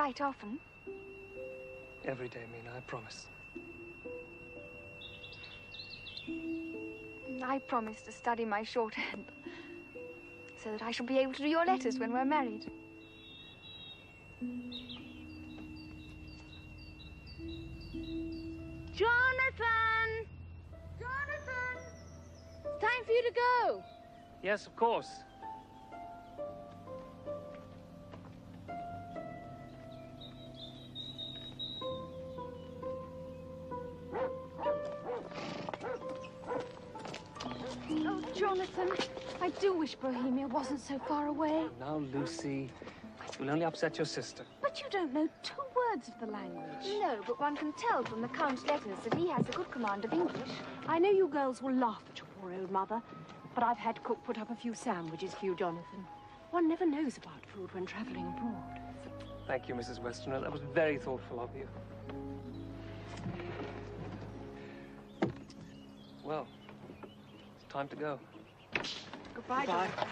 write often? Every day, Mina, I promise. I promise to study my shorthand, so that I shall be able to do your letters when we're married. Jonathan! Jonathan! It's time for you to go. Yes, of course. Oh, Jonathan, I do wish Bohemia wasn't so far away. Now, Lucy, you'll only upset your sister. But you don't know 2 words of the language. No, but one can tell from the Count's letters that he has a good command of English. I know you girls will laugh at your poor old mother, but I've had cook put up a few sandwiches for you, Jonathan. One never knows about food when travelling abroad. Thank you, Mrs. Westerner. That was very thoughtful of you. Well, it's time to go. Goodbye, Goodbye. Jonathan.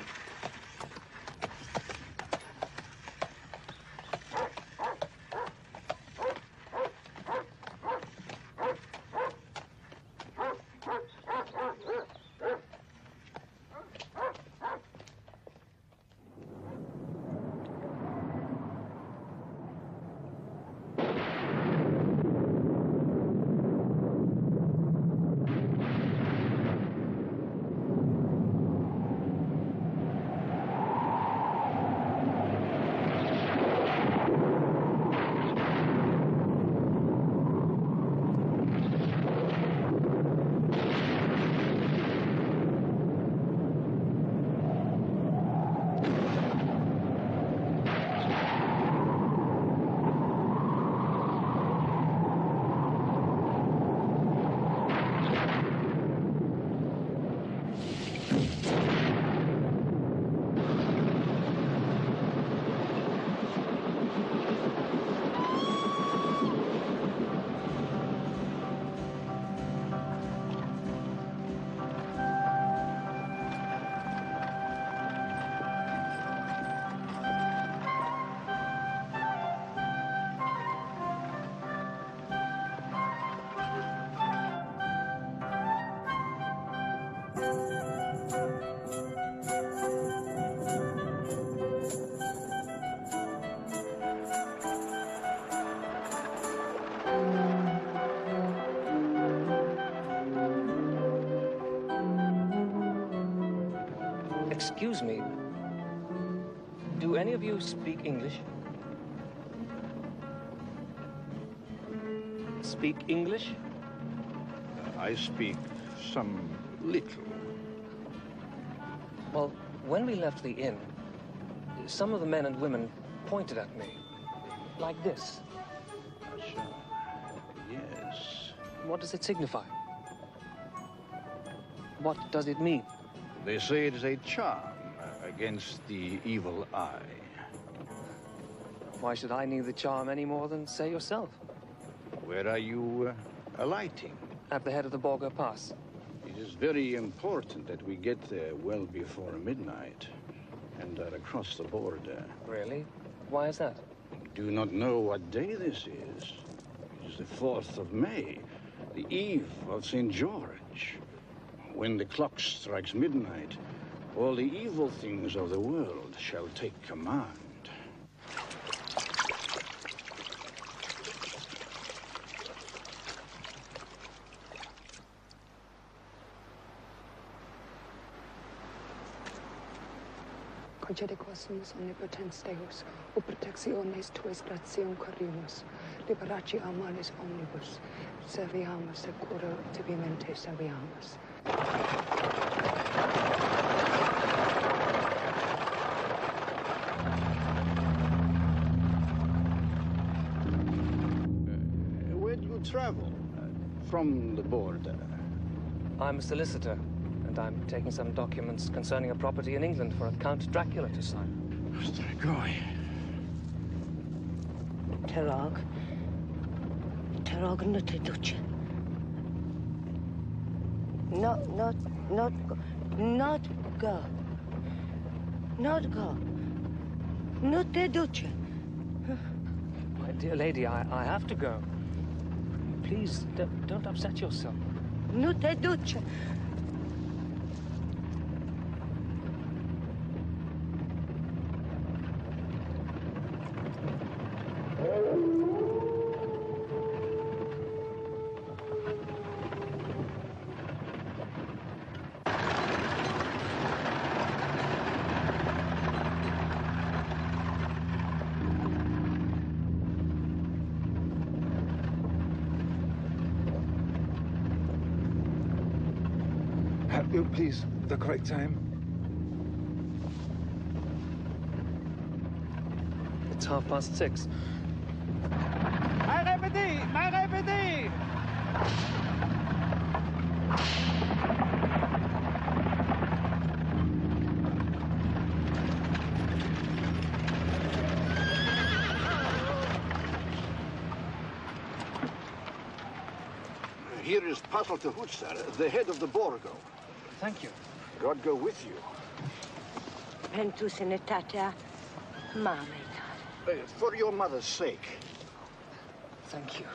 Excuse me. Do any of you speak English? Speak English? I speak some little. Well, when we left the inn, some of the men and women pointed at me. Like this. Yes. What does it signify? What does it mean? They say it is a charm against the evil eye. Why should I need the charm any more than, say, yourself? Where are you alighting? At the head of the Borgo Pass. It is very important that we get there well before midnight and are across the border. Really? Why is that? Do not know what day this is. It is the 4th of May, the eve of St. George. When the clock strikes midnight, all the evil things of the world shall take command. Concede quaesmus omnipotens Deus, o protectiones tuis gratiam corimus, liberaci amalis omnibus, serviamus securo tibimente serviamus. Where do you travel? From the border? I'm a solicitor, and I'm taking some documents concerning a property in England for Count Dracula to sign. Strigoi. Terog na te duce. Not go. Not te duce. Dear lady, I have to go. Please, don't upset yourself. Nu te duce. Please, the correct time. It's 6:30. I repeat! Here is Pasal Tahutsar, the head of the Borgo. Thank you. God go with you. Pentru sănătatea mamei tale. For your mother's sake. Thank you.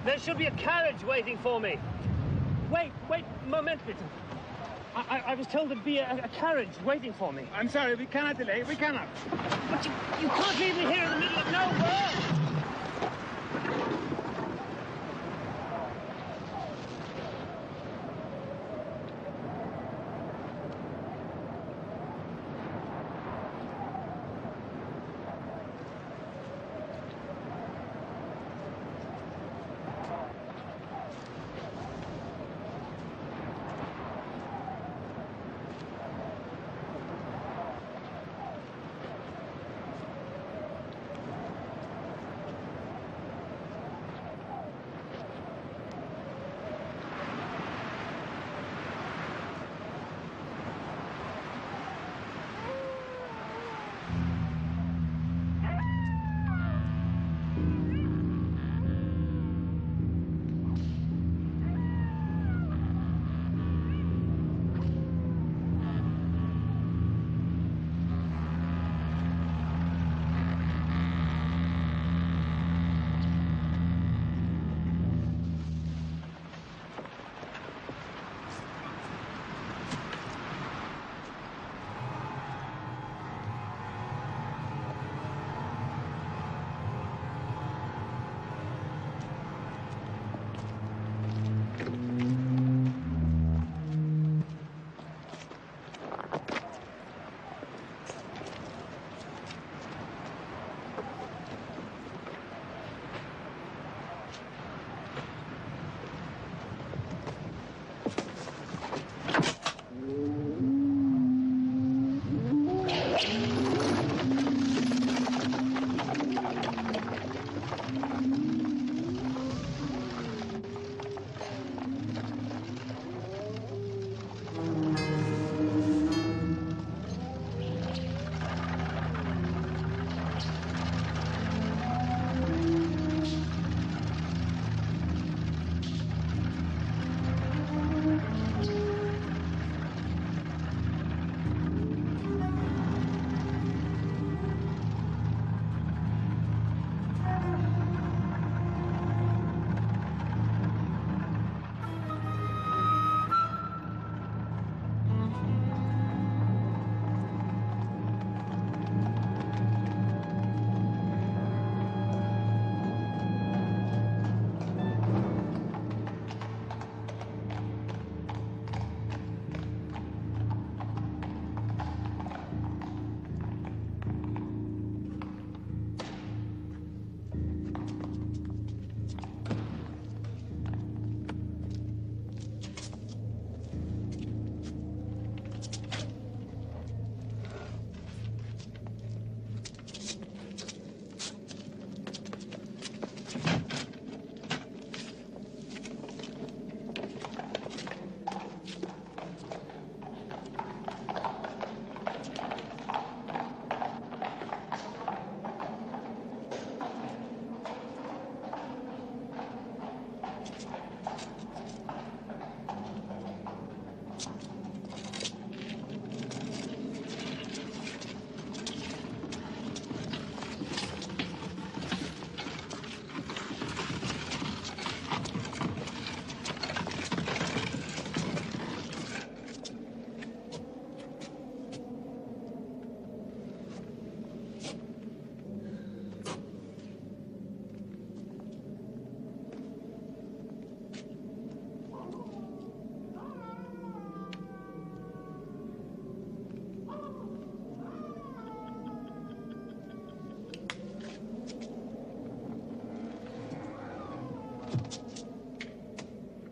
There should be a carriage waiting for me. Wait, moment, bitte. I was told there'd be a carriage waiting for me. I'm sorry, we cannot delay. We cannot. But you can't leave me here in the middle of nowhere.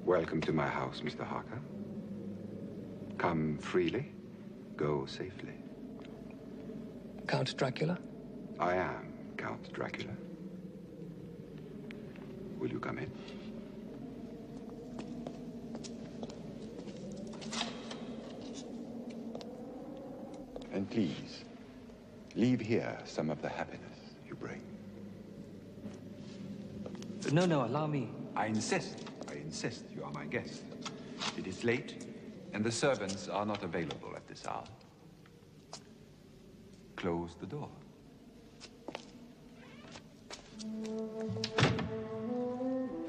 Welcome to my house, Mr. Harker. Come freely, go safely. Count Dracula? I am Count Dracula. Will you come in? And please, leave here some of the happiness you bring. No, allow me. I insist. You are my guest. It is late, and the servants are not available at this hour. Close the door.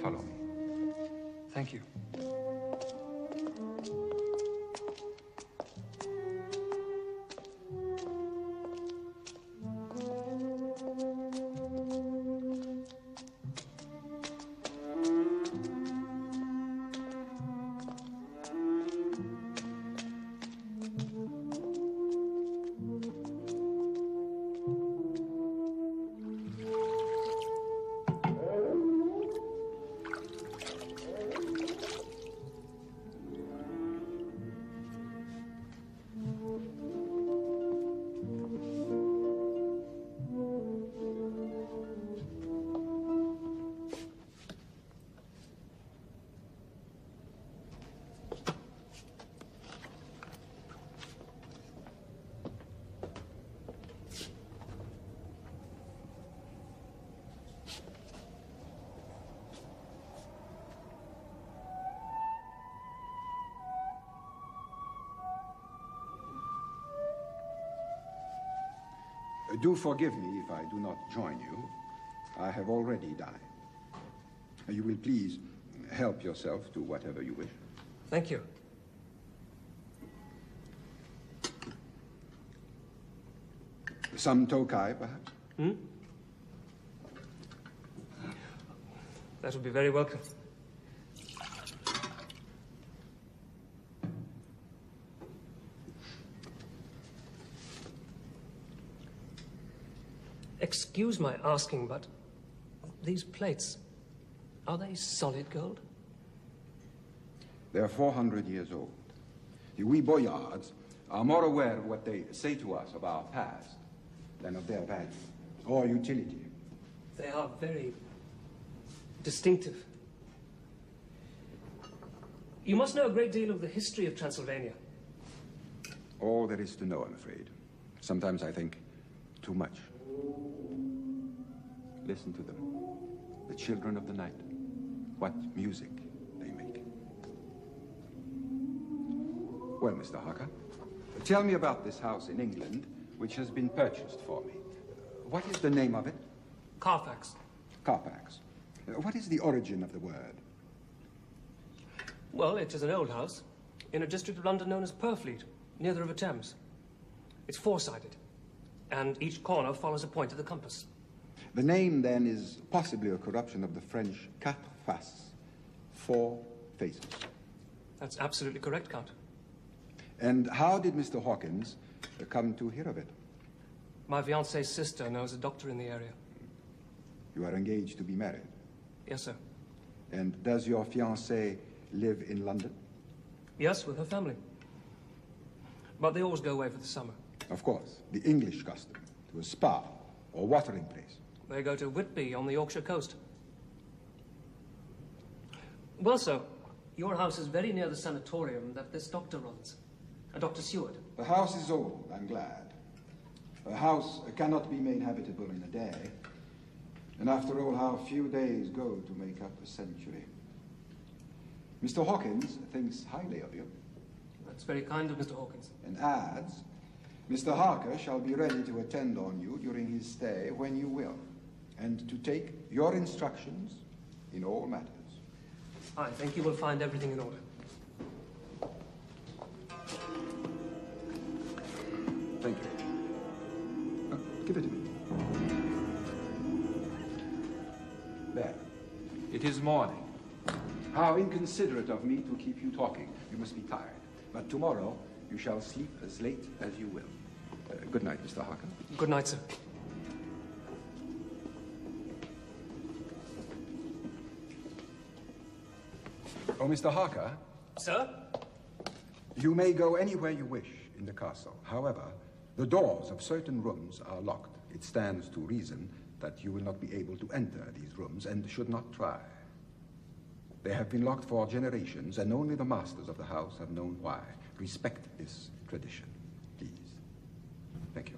Follow me. Thank you. Do forgive me if I do not join you. I have already dined. You will please help yourself to whatever you wish. Thank you. Some Tokai, perhaps? That would be very welcome. Excuse my asking, but these plates, are they solid gold? They're 400 years old. We boyards are more aware of what they say to us of our past than of their value or utility. They are very distinctive. You must know a great deal of the history of Transylvania. All there is to know, I'm afraid. Sometimes I think too much. Listen to them. The children of the night. What music they make. Well, Mr. Harker, tell me about this house in England which has been purchased for me. What is the name of it? Carfax. Carfax. What is the origin of the word? Well, it is an old house in a district of London known as Purfleet, near the River Thames. It's four-sided, and each corner follows a point of the compass. The name, then, is possibly a corruption of the French quatre faces, 4 faces. That's absolutely correct, Count. And how did Mr. Hawkins come to hear of it? My fiancée's sister knows a doctor in the area. You are engaged to be married? Yes, sir. And does your fiancé live in London? Yes, with her family. But they always go away for the summer. Of course, the English custom, to a spa or watering place. They go to Whitby on the Yorkshire coast. Well, sir, your house is very near the sanatorium that this doctor runs, Dr. Seward. The house is old, I'm glad. A house cannot be made habitable in a day. And after all, how few days go to make up a century. Mr. Hawkins thinks highly of you. That's very kind of Mr. Hawkins. And adds, Mr. Harker shall be ready to attend on you during his stay when you will, and to take your instructions in all matters. I think you will find everything in order. Thank you. Give it to me. There. It is morning. How inconsiderate of me to keep you talking. You must be tired. But tomorrow, you shall sleep as late as you will. Good night, Mr. Harker. Good night, sir. Oh, Mr. Harker? Sir? You may go anywhere you wish in the castle. However, the doors of certain rooms are locked. It stands to reason that you will not be able to enter these rooms and should not try. They have been locked for generations, and only the masters of the house have known why. Respect this tradition, please. Thank you.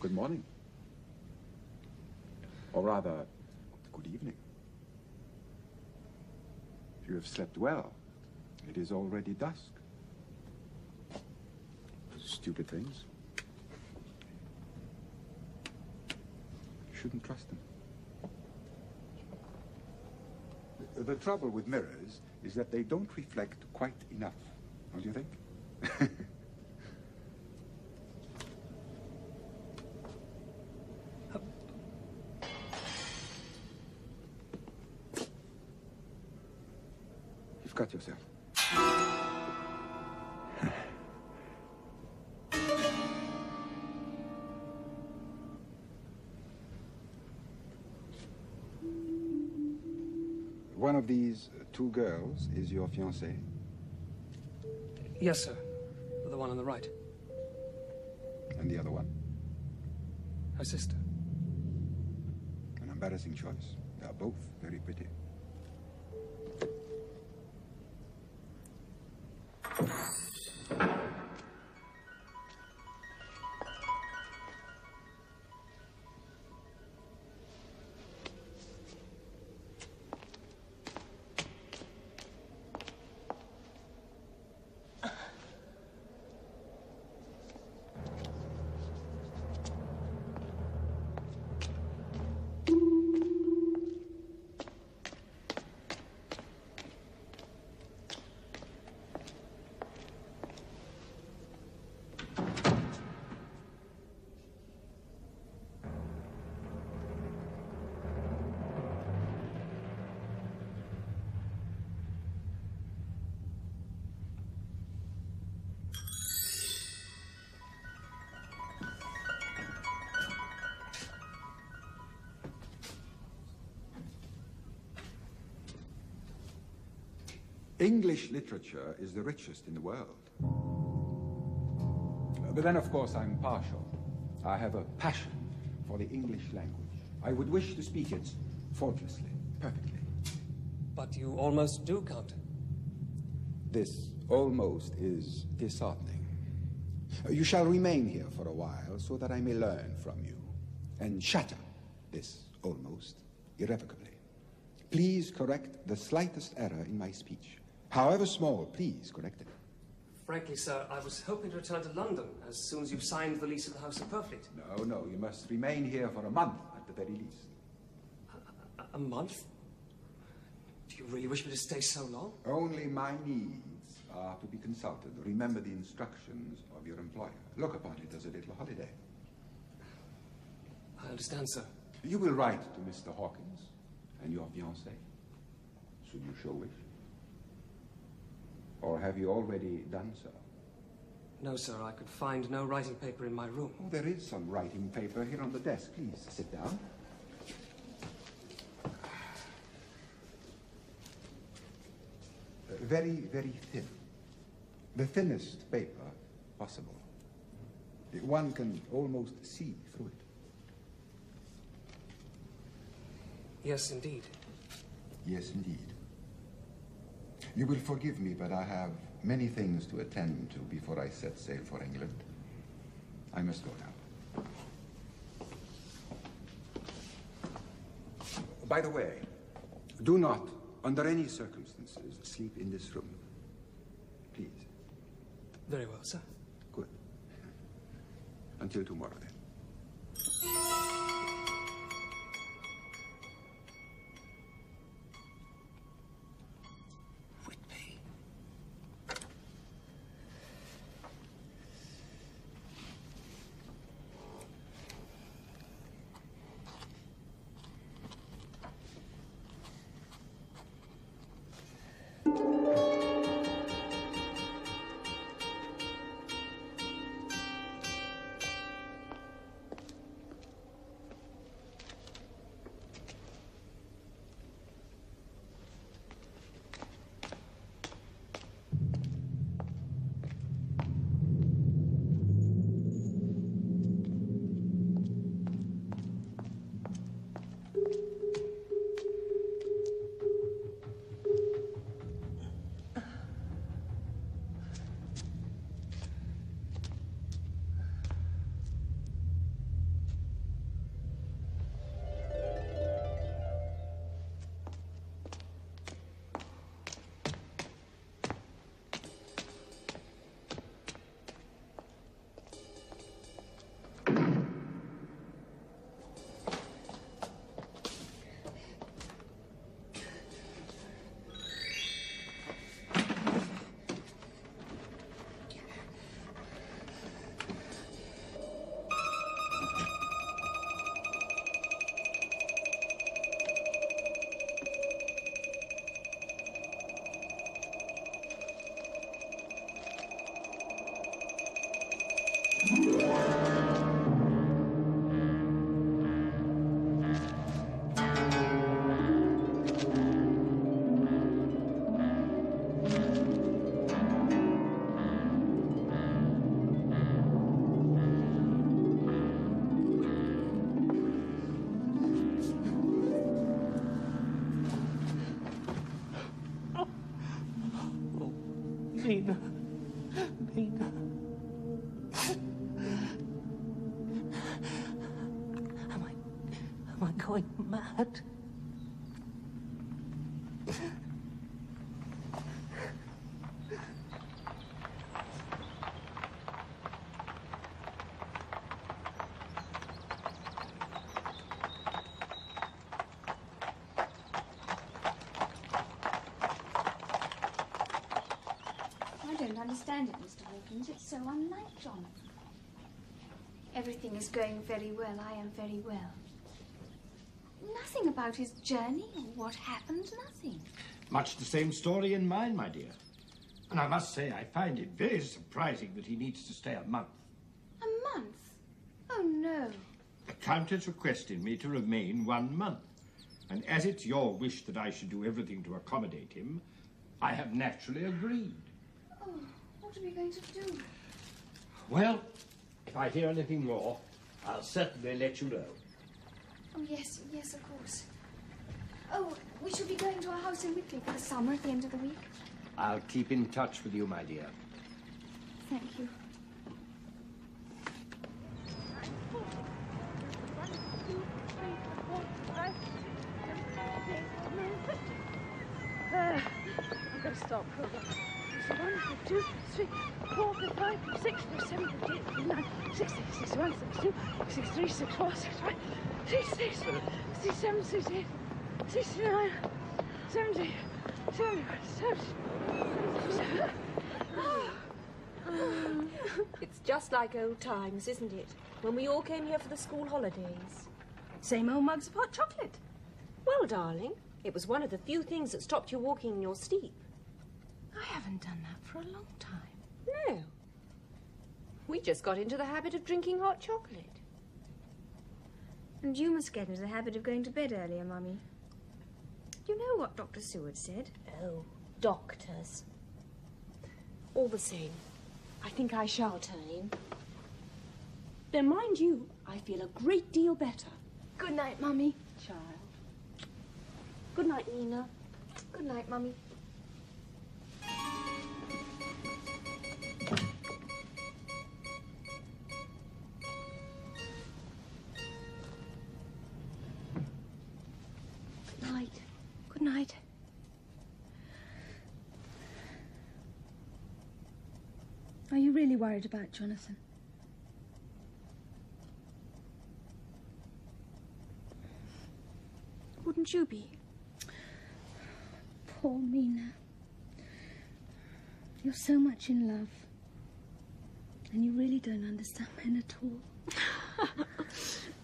Good morning. Or rather, good evening. You have slept well. It is already dusk. Stupid things. You shouldn't trust them. The trouble with mirrors is that they don't reflect quite enough, don't you think? You've cut yourself. One of these two girls is your fiancée? Yes, sir. The one on the right. And the other one? Her sister. An embarrassing choice. They are both very pretty. English literature is the richest in the world. But then, of course, I'm partial. I have a passion for the English language. I would wish to speak it faultlessly, perfectly. But you almost do, Count. This almost is disheartening. You shall remain here for a while so that I may learn from you and shatter this almost irrevocably. Please correct the slightest error in my speech. However small, please correct it. Frankly, sir, I was hoping to return to London as soon as you've signed the lease of the House of Purfleet. No, you must remain here for a month at the very least. A month? Do you really wish me to stay so long? Only my needs are to be consulted. Remember the instructions of your employer. Look upon it as a little holiday. I understand, sir. You will write to Mr. Hawkins and your fiancée, should you so wish. Or have you already done so? No, sir, I could find no writing paper in my room. Oh, there is some writing paper here on the desk. Please, sit down. Very, very thin. The thinnest paper possible. One can almost see through it. Yes, indeed. Yes, indeed. You will forgive me, but I have many things to attend to before I set sail for England. I must go now. By the way, do not, under any circumstances, sleep in this room. Please. Very well, sir. Good. Until tomorrow, then. Mina. Mina. Am I going mad? I don't understand it, Mr. Hawkins. It's so unlike Jonathan. Everything is going very well. I am very well. Nothing about his journey or what happened, nothing. Much the same story in mine, my dear. And I must say, I find it very surprising that he needs to stay a month. A month? Oh, no. The Countess requested me to remain 1 month. And as it's your wish that I should do everything to accommodate him, I have naturally agreed. Oh, what are we going to do? Well, if I hear anything more, I'll certainly let you know. Oh, yes, yes, of course. Oh, we should be going to our house in Wicklow for the summer at the end of the week. I'll keep in touch with you, my dear. Thank you. I'm going to start program. 1, 2, 3, 4, 5, 6, 7, 8, 9, 60, 61, 62, 63, 64, 65, 66, 67, 68, 69, 70, 71, 77. It's just like old times, isn't it? When we all came here for the school holidays. Same old mugs of hot chocolate. Well, darling, it was one of the few things that stopped you walking in your sleep. I haven't done that for a long time. No. We just got into the habit of drinking hot chocolate. And you must get into the habit of going to bed earlier, Mummy. You know what Dr. Seward said? Oh, doctors. All the same, I think I shall turn in. Then, mind you, I feel a great deal better. Good night, Mummy. Child. Good night, Nina. Good night, Mummy. really worried about Jonathan. Wouldn't you be? Poor Mina. You're so much in love. And you really don't understand men at all.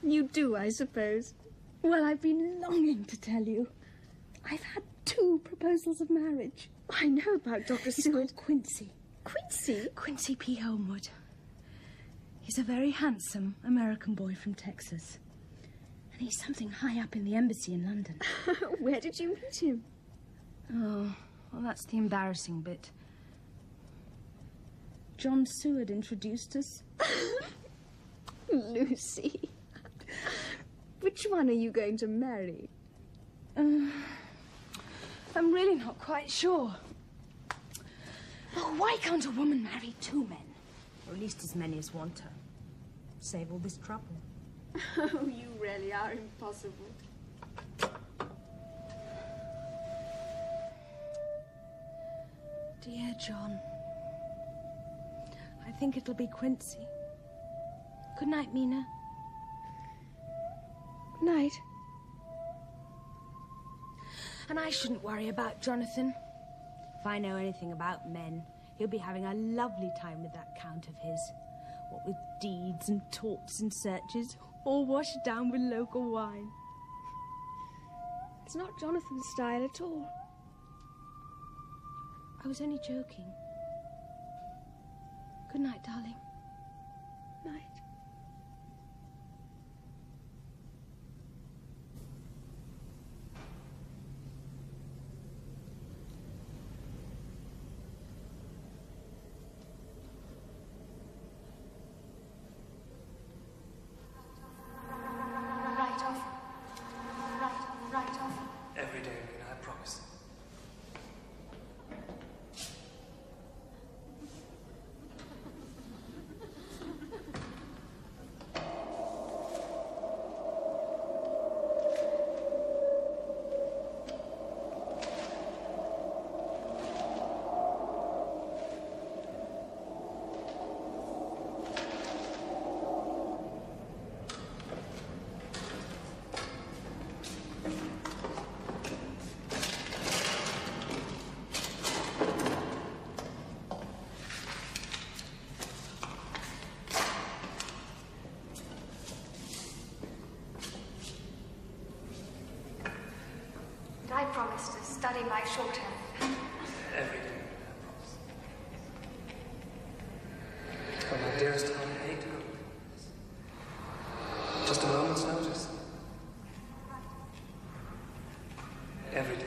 You do, I suppose. Well, I've been longing to tell you. I've had 2 proposals of marriage. I know about Dr. He's Stewart. called Quincy. Quincy? Quincy P. Homewood. He's a very handsome American boy from Texas. And he's something high up in the embassy in London. Where did you meet him? Oh, well, that's the embarrassing bit. John Seward introduced us. Lucy. Which one are you going to marry? I'm really not quite sure. Oh, why can't a woman marry 2 men? Or at least as many as want her. Save all this trouble. Oh, you really are impossible. Dear John, I think it'll be Quincy. Good night, Mina. Good night. And I shouldn't worry about Jonathan. If I know anything about men, he'll be having a lovely time with that count of his. What with deeds and torts and searches, all washed down with local wine. It's not Jonathan's style at all. I was only joking. Good night, darling. Night. Every day, Lena, I promise. I promised to study my shorthand. Every day, I promise. Oh, my dearest, how I hate to go. Just a moment's notice. Every day.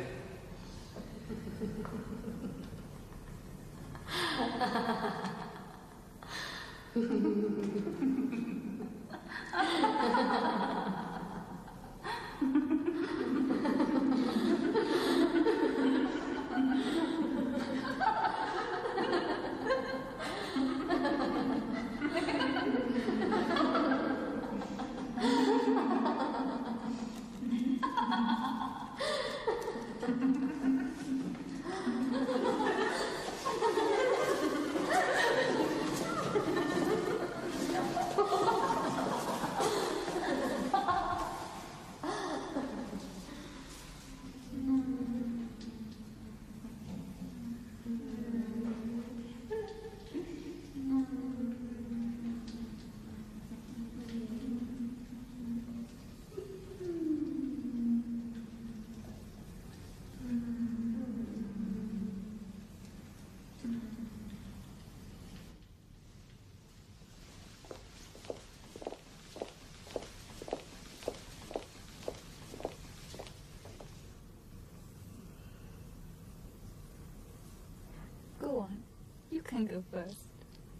Go on. You can go first.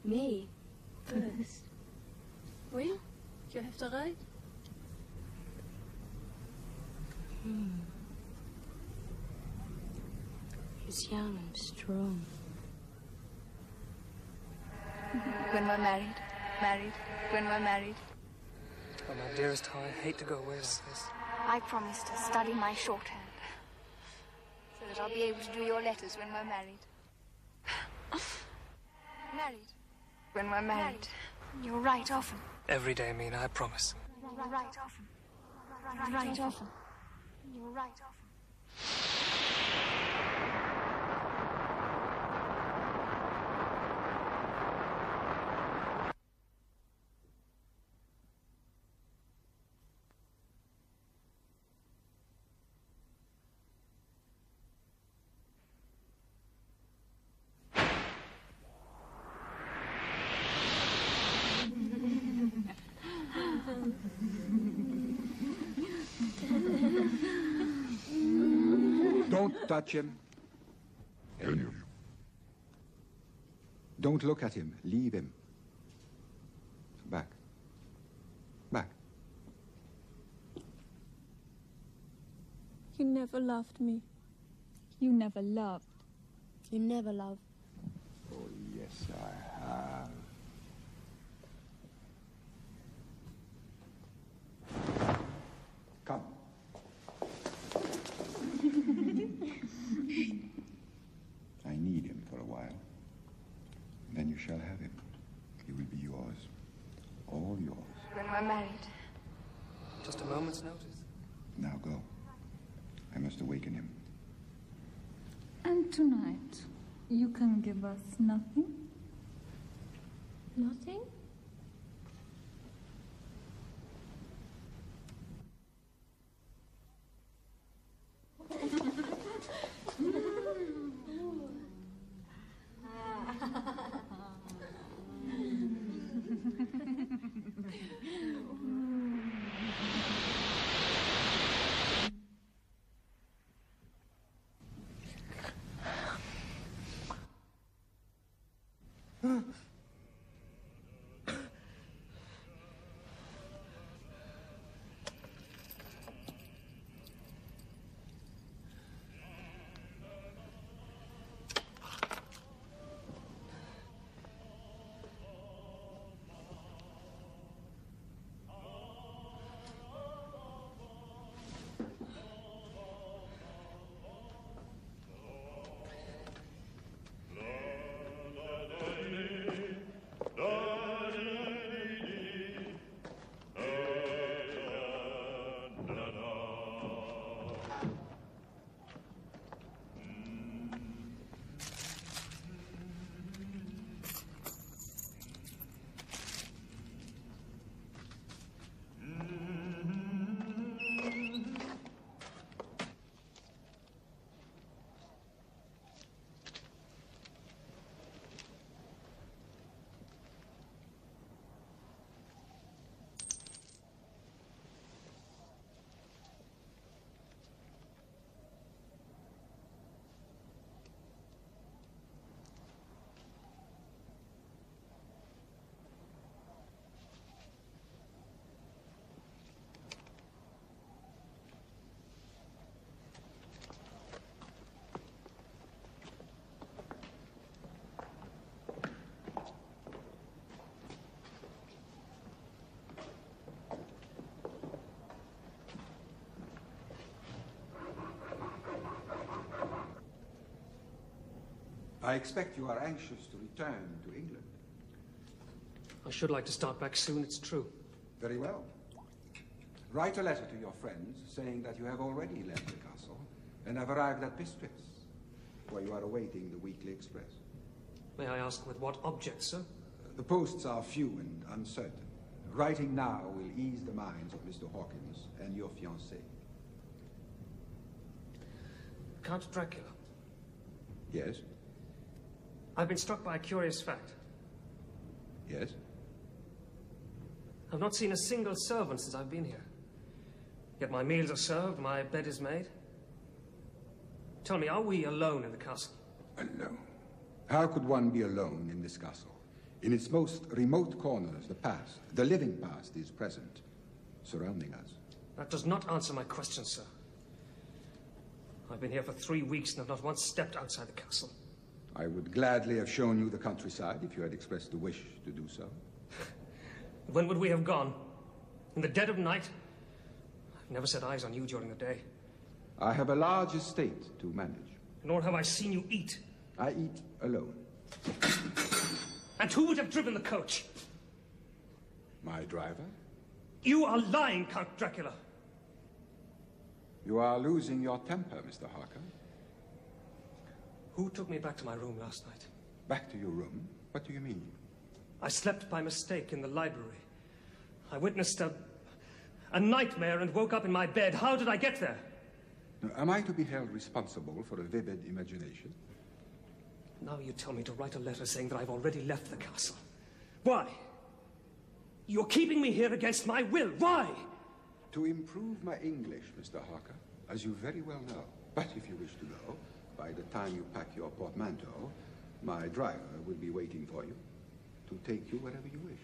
Me? First? Will? Do you have to write? He's young and strong. When we're married. Married. When we're married. Oh, my dearest, how I hate to go away like this. I promised to study my shorthand. So that I'll be able to do your letters when we're married. Married. When we're married, you'll write often. Every day, Mina, I promise. Write often. Write often. You'll write often. Don't touch him. Any of you. Don't look at him. Leave him. Back. Back. You never loved me. You never loved. You never loved. Oh, yes, I have. Come. I need him for a while. Then you shall have him. He will be yours. All yours. When we're married. Just a moment's notice. Now go. I must awaken him. And tonight, you can give us nothing? Nothing? I expect you are anxious to return to England. I should like to start back soon, it's true. Very well. Write a letter to your friends saying that you have already left the castle and have arrived at Bistritz, where you are awaiting the weekly express. May I ask with what object, sir? The posts are few and uncertain. Writing now will ease the minds of Mr. Hawkins and your fiancée. Count Dracula. Yes? I've been struck by a curious fact. Yes? I've not seen a single servant since I've been here. Yet my meals are served, my bed is made. Tell me, are we alone in the castle? Alone? How could one be alone in this castle? In its most remote corners, the past, the living past, is present, surrounding us. That does not answer my question, sir. I've been here for 3 weeks and have not once stepped outside the castle. I would gladly have shown you the countryside if you had expressed the wish to do so. When would we have gone? In the dead of night? I've never set eyes on you during the day. I have a large estate to manage. Nor have I seen you eat. I eat alone. And who would have driven the coach? My driver? You are lying, Count Dracula. You are losing your temper, Mr. Harker. Who took me back to my room last night? Back to your room? What do you mean? I slept by mistake in the library. I witnessed a nightmare and woke up in my bed. How did I get there? Now, am I to be held responsible for a vivid imagination? Now you tell me to write a letter saying that I've already left the castle. Why? You're keeping me here against my will. Why? To improve my English, Mr. Harker, as you very well know. But if you wish to go, by the time you pack your portmanteau, my driver will be waiting for you to take you wherever you wish.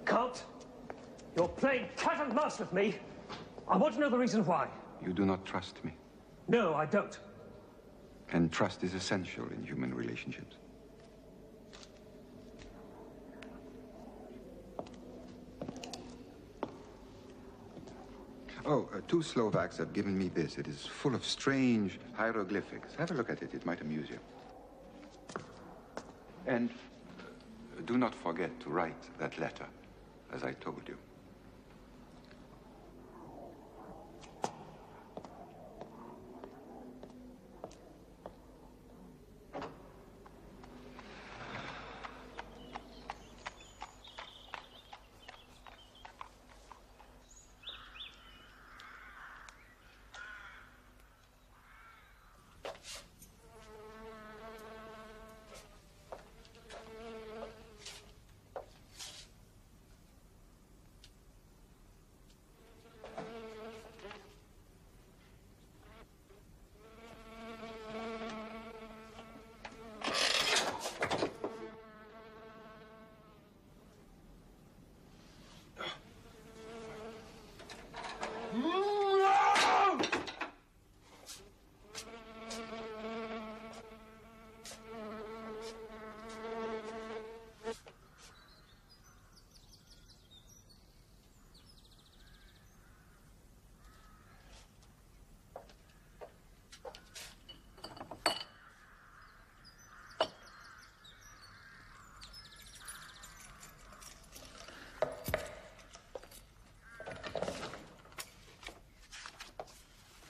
Count, you're playing cat and mouse with me. I want to know the reason why. You do not trust me. No, I don't. And trust is essential in human relationships. Oh, two Slovaks have given me this. It is full of strange hieroglyphics. Have a look at it. It might amuse you. And do not forget to write that letter, as I told you.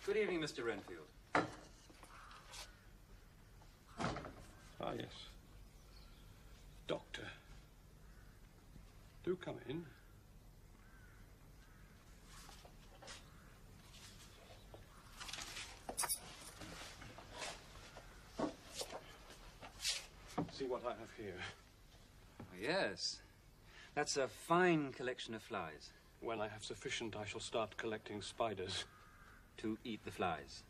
Good evening, Mr. Renfield. Ah, yes. Doctor. Do come in. See what I have here. Oh, yes. That's a fine collection of flies. When I have sufficient, I shall start collecting spiders. To eat the flies?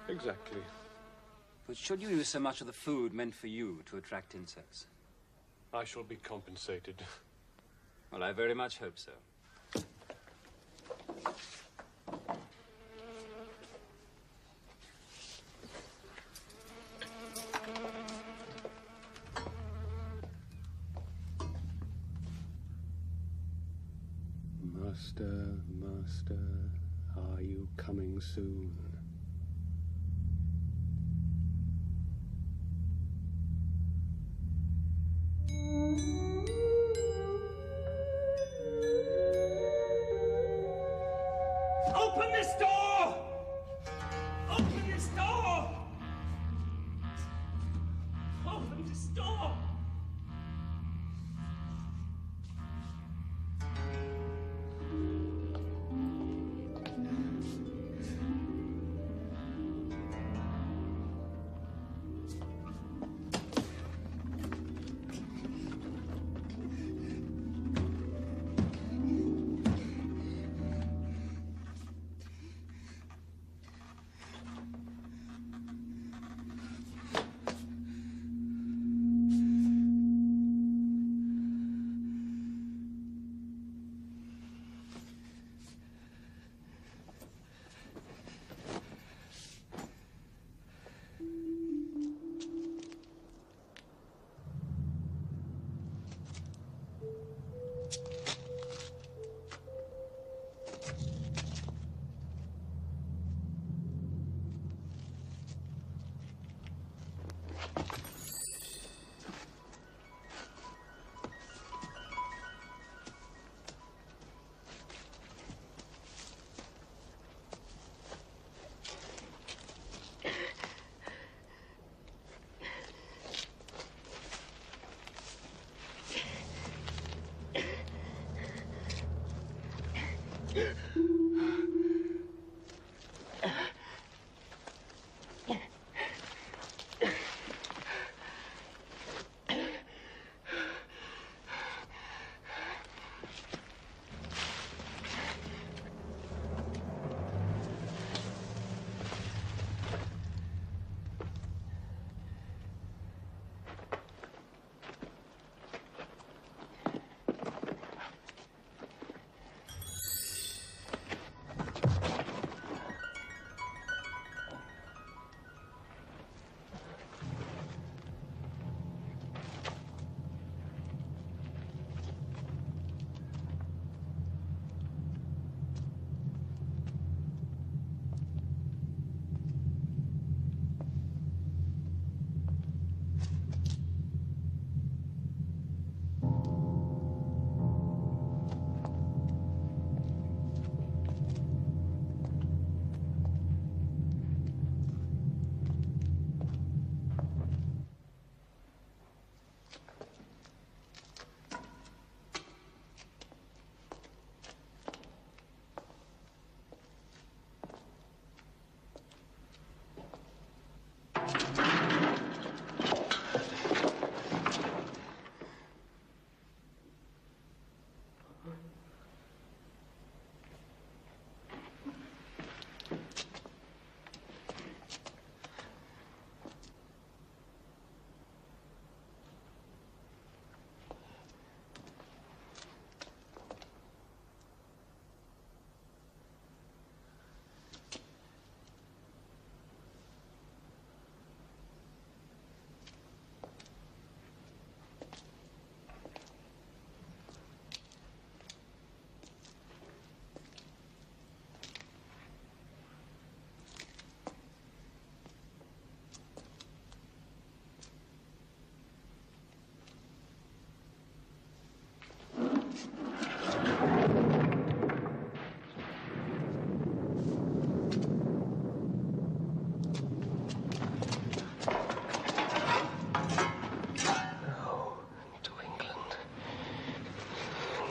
Exactly. But should you use so much of the food meant for you to attract insects? I shall be compensated. Well, I very much hope so. Master, Master, are you coming soon? Open this door! Open this door! Open this door!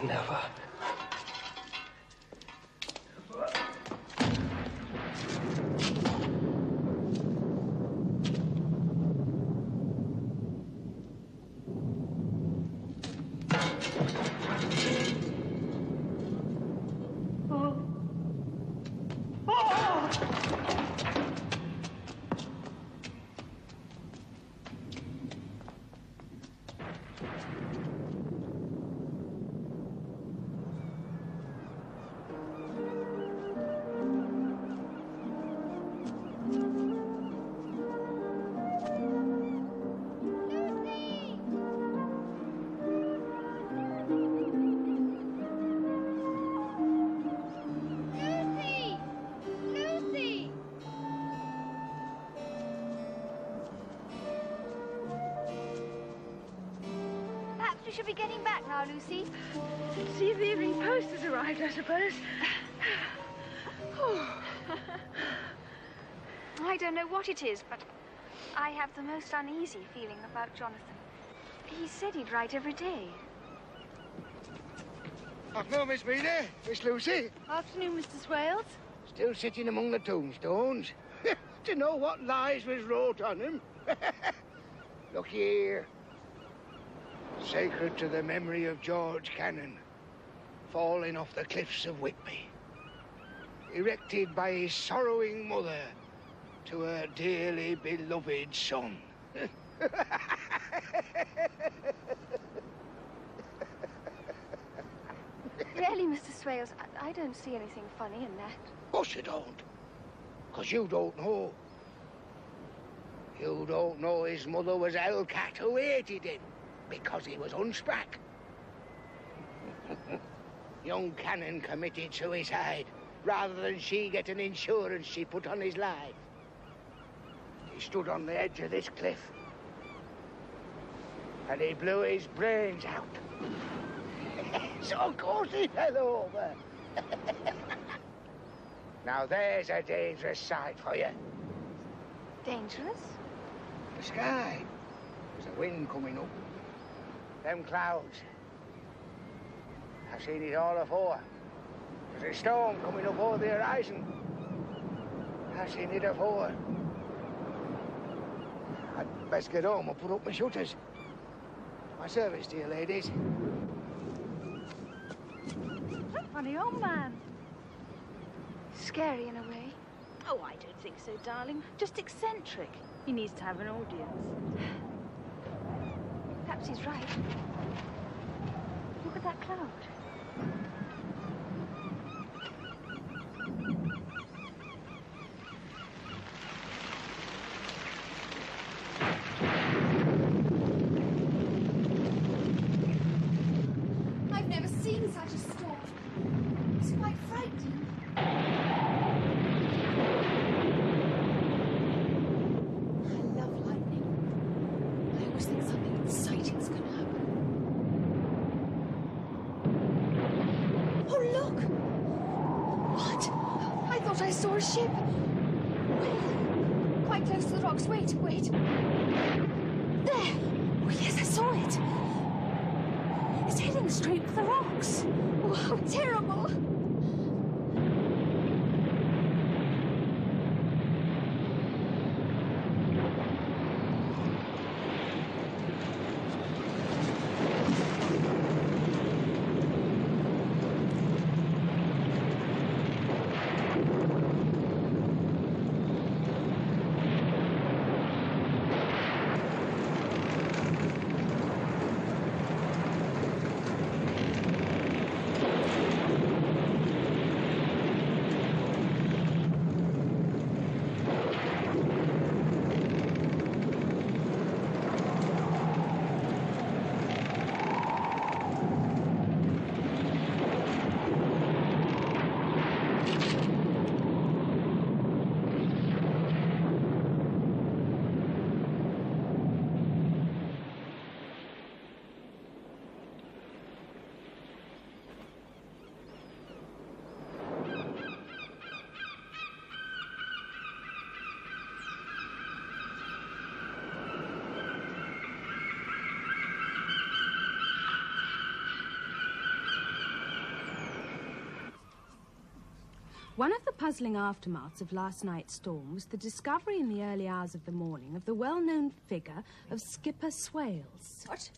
Never. We should be getting back now, Lucy. See if the evening post has arrived, I suppose. I don't know what it is, but I have the most uneasy feeling about Jonathan. He said he'd write every day. Afternoon, Miss Mina. Miss Lucy. Afternoon, Mr. Swales. Still sitting among the tombstones. To know what lies was wrote on them. Look here. Sacred to the memory of George Cannon, falling off the cliffs of Whitby. Erected by his sorrowing mother to her dearly beloved son. Really, Mr. Swales, I don't see anything funny in that. Of course you don't. Because you don't know. You don't know his mother was Hellcat who hated him because he was hunchback. Young Cannon committed suicide rather than she get an insurance she put on his life. He stood on the edge of this cliff and he blew his brains out. So of course he fell over. Now there's a dangerous sight for you. Dangerous? The sky. There's a wind coming up. Them clouds. I've seen it all afore. There's a storm coming up over the horizon. I've seen it afore. I'd best get home and put up my shutters. My service to you, ladies. Funny old man. Scary in a way. Oh, I don't think so, darling. Just eccentric. He needs to have an audience. Perhaps he's right. Look at that cloud. I've never seen such a storm. It's quite frightening. I love lightning. I always think something exciting's going to happen. Oh, look! What? I thought I saw a ship. Where? Quite close to the rocks. Wait. There! Oh, yes, I saw it. It's heading straight for the rocks. Oh, how terrible! One of the puzzling aftermaths of last night's storm was the discovery in the early hours of the morning of the well-known figure of Skipper Swales. What?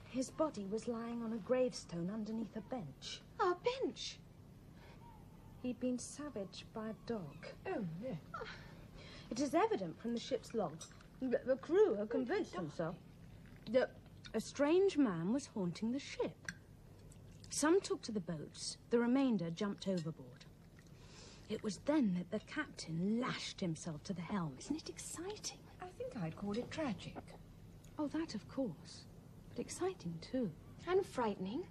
His body was lying on a gravestone underneath a bench. A bench? He'd been savaged by a dog. Oh, no. It is evident from the ship's logs that the crew have convinced themselves that a strange man was haunting the ship. Some took to the boats, the remainder jumped overboard. It was then that the captain lashed himself to the helm. Isn't it exciting? I think I'd call it tragic. Oh, that of course. But exciting too. And frightening.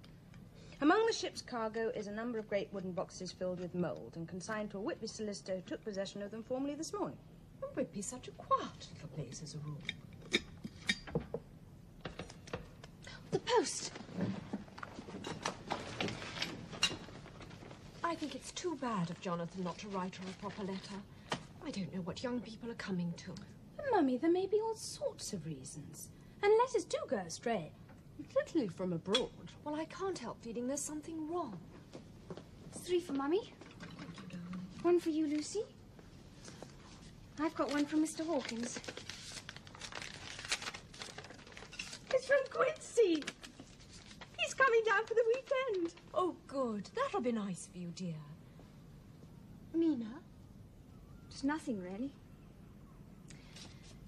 Among the ship's cargo is a number of great wooden boxes filled with mould and consigned to a Whitby solicitor who took possession of them formally this morning. And Whitby's such a quiet little place as a rule. The post! I think it's too bad of Jonathan not to write her a proper letter. I don't know what young people are coming to. Mummy, there may be all sorts of reasons. And letters do go astray. Particularly from abroad. Well, I can't help feeling there's something wrong. 3 for Mummy. Thank you, darling. 1 for you, Lucy. I've got 1 from Mr. Hawkins. It's from Quincy. He's coming down for the weekend. Oh, good. That'll be nice for you, dear. Mina? Just nothing, really.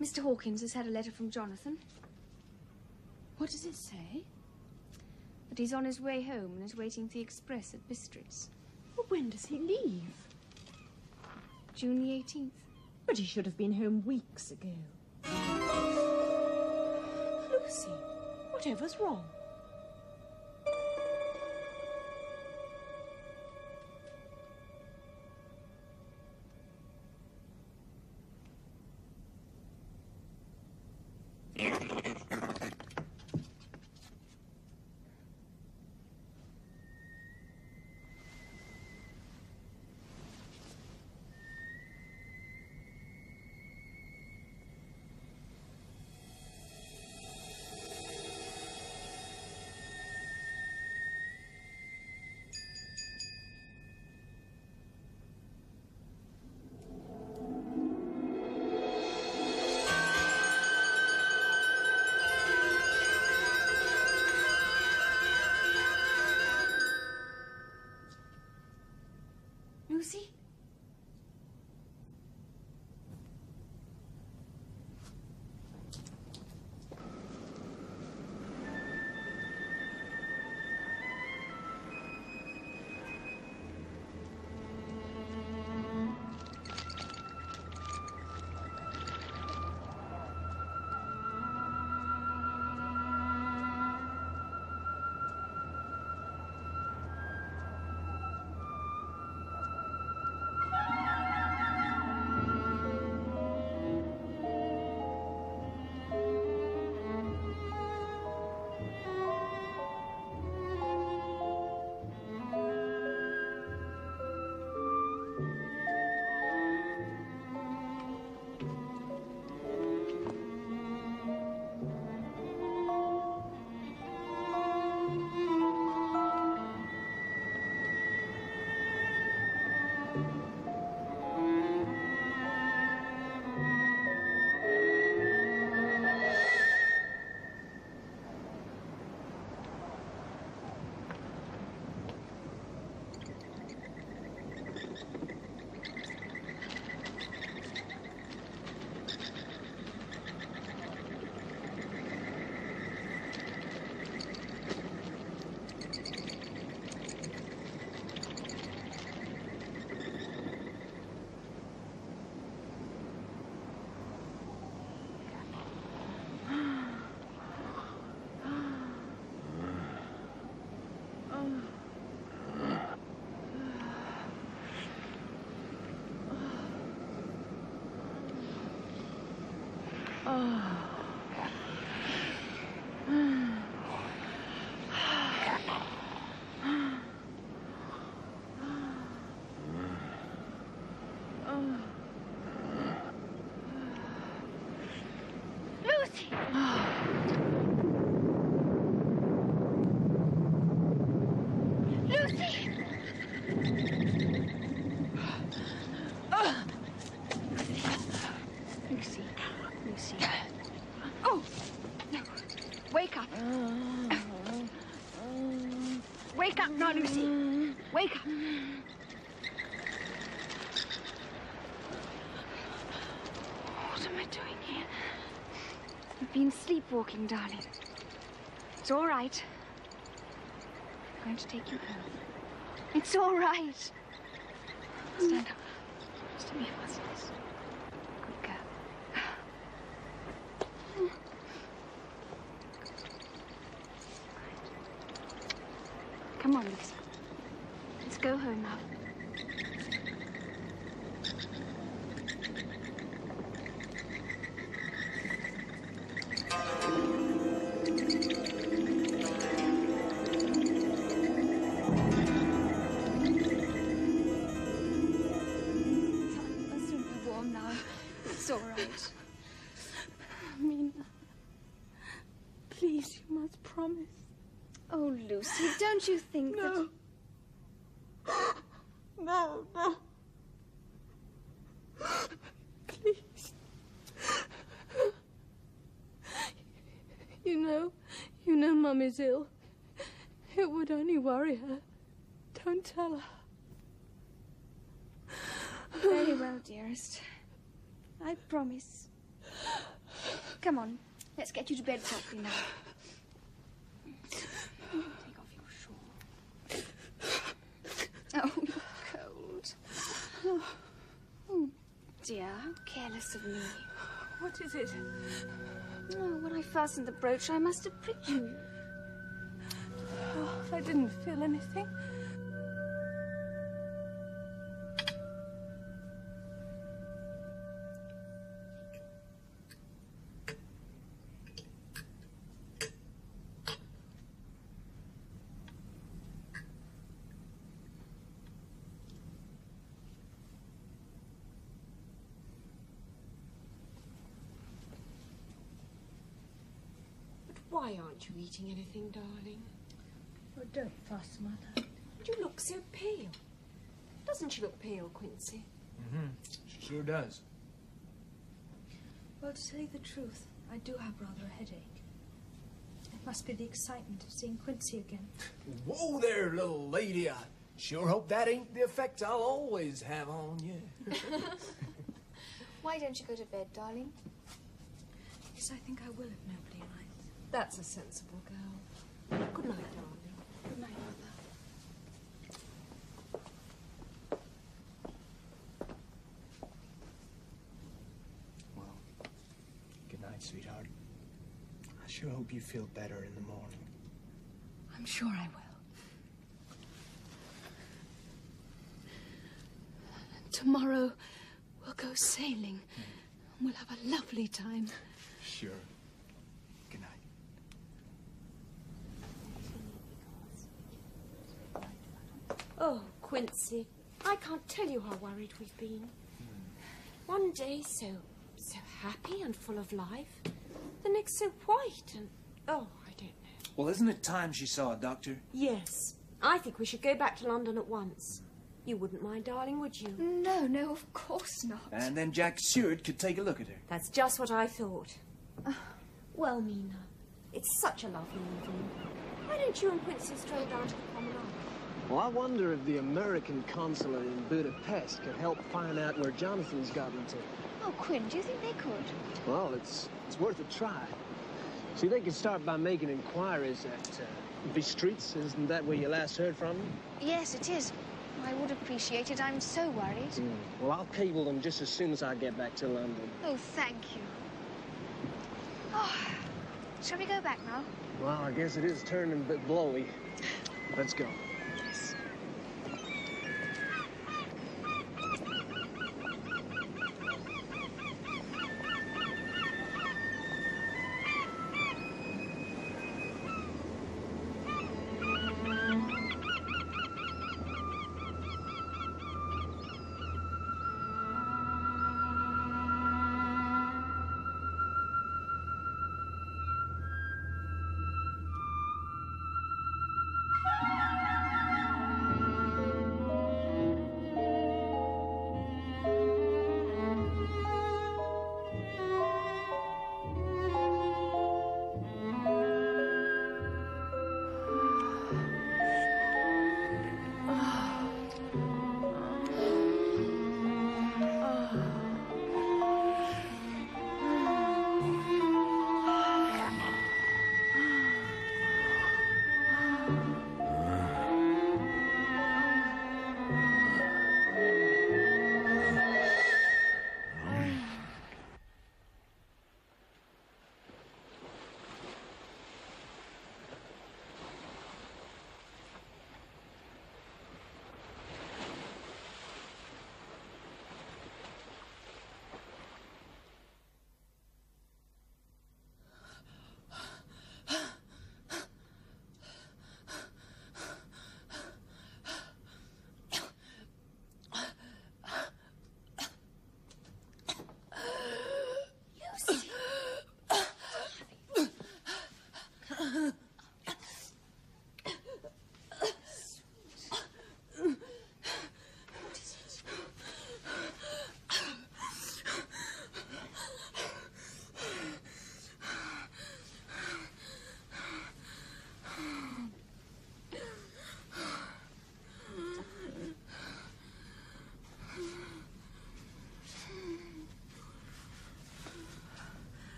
Mr. Hawkins has had a letter from Jonathan. What does it say? That he's on his way home and is waiting for the express at Bistritz. Well, when does he leave? June the 18th. But he should have been home weeks ago. Lucy, whatever's wrong? wake up. Wake up now, Lucy. Wake up. What am I doing here? You've been sleepwalking, darling. It's all right. I'm going to take you home. It's all right. Stand up. Stop your fastness. Good girl. Come on, Lucy. Let's go home now. It's all right. Mina, please, you must promise. Oh, Lucy, don't you think that... No. Please. You know Mum is ill. It would only worry her. Don't tell her. Very well, dearest. I promise. Come on, let's get you to bed properly now. Take off your shawl. Oh, you're cold. Oh, dear, how careless of me. What is it? Oh, when I fastened the brooch, I must have pricked you. Oh, I didn't feel anything. Why aren't you eating anything, darling? Oh, don't fuss, Mother. You look so pale. Doesn't she look pale, Quincy? Mm-hmm. She sure does. Well, to tell you the truth, I do have rather a headache. It must be the excitement of seeing Quincy again. Whoa there, little lady. I sure hope that ain't the effect I'll always have on you. Why don't you go to bed, darling? Yes, I think I will if nobody minds. That's a sensible girl. Good night, darling. Good night, Mother. Well, good night, sweetheart. I sure hope you feel better in the morning. I'm sure I will. Tomorrow we'll go sailing. And we'll have a lovely time. Sure. Good night. Oh, Quincy, I can't tell you how worried we've been. One day so happy and full of life. The next so white and... oh, I don't know. Well, isn't it time she saw a doctor? Yes. I think we should go back to London at once. You wouldn't mind, darling, would you? No, of course not. And then Jack Stewart could take a look at her. That's just what I thought. Well, Mina, it's such a lovely evening. Why don't you and Quincy stroll down to the promenade? Well, I wonder if the American consulate in Budapest could help find out where Jonathan's got into. Oh, Quinn, do you think they could? Well, it's worth a try. See, they could start by making inquiries at Bistritz. Isn't that where you last heard from them? Yes, it is. I would appreciate it. I'm so worried. Well, I'll cable them just as soon as I get back to London. Oh, thank you. Oh, shall we go back now? Well, I guess it is turning a bit blowy. Let's go. Yes.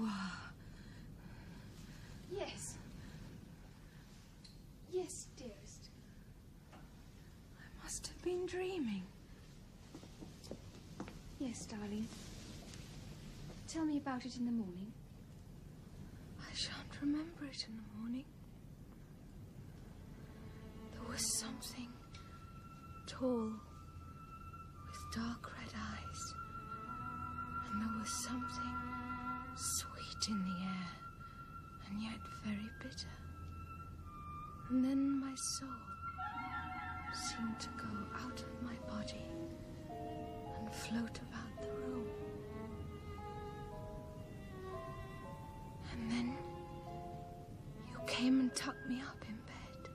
are. Yes. Yes, dearest. I must have been dreaming. Yes, darling. Tell me about it in the morning. I shan't remember it in the morning. There was something tall with dark red eyes, and there was something sweet in the air and yet very bitter. And then my soul seemed to go out of my body and float about the room. And then you came and tucked me up in bed.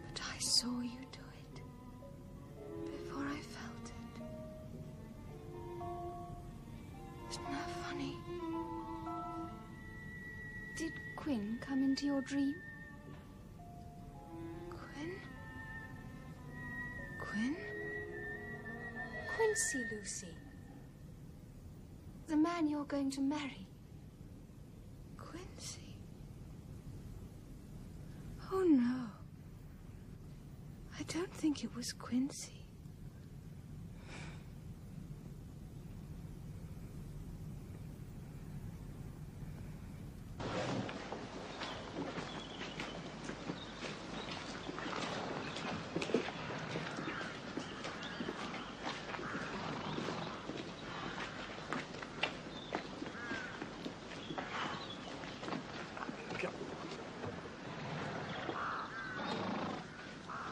But I saw you do it before I felt it. Isn't that funny? Did Quinn come into your dream? Quinn? Quinn? Quincy, Lucy. The man you're going to marry. Quincy? Oh, no. I don't think it was Quincy.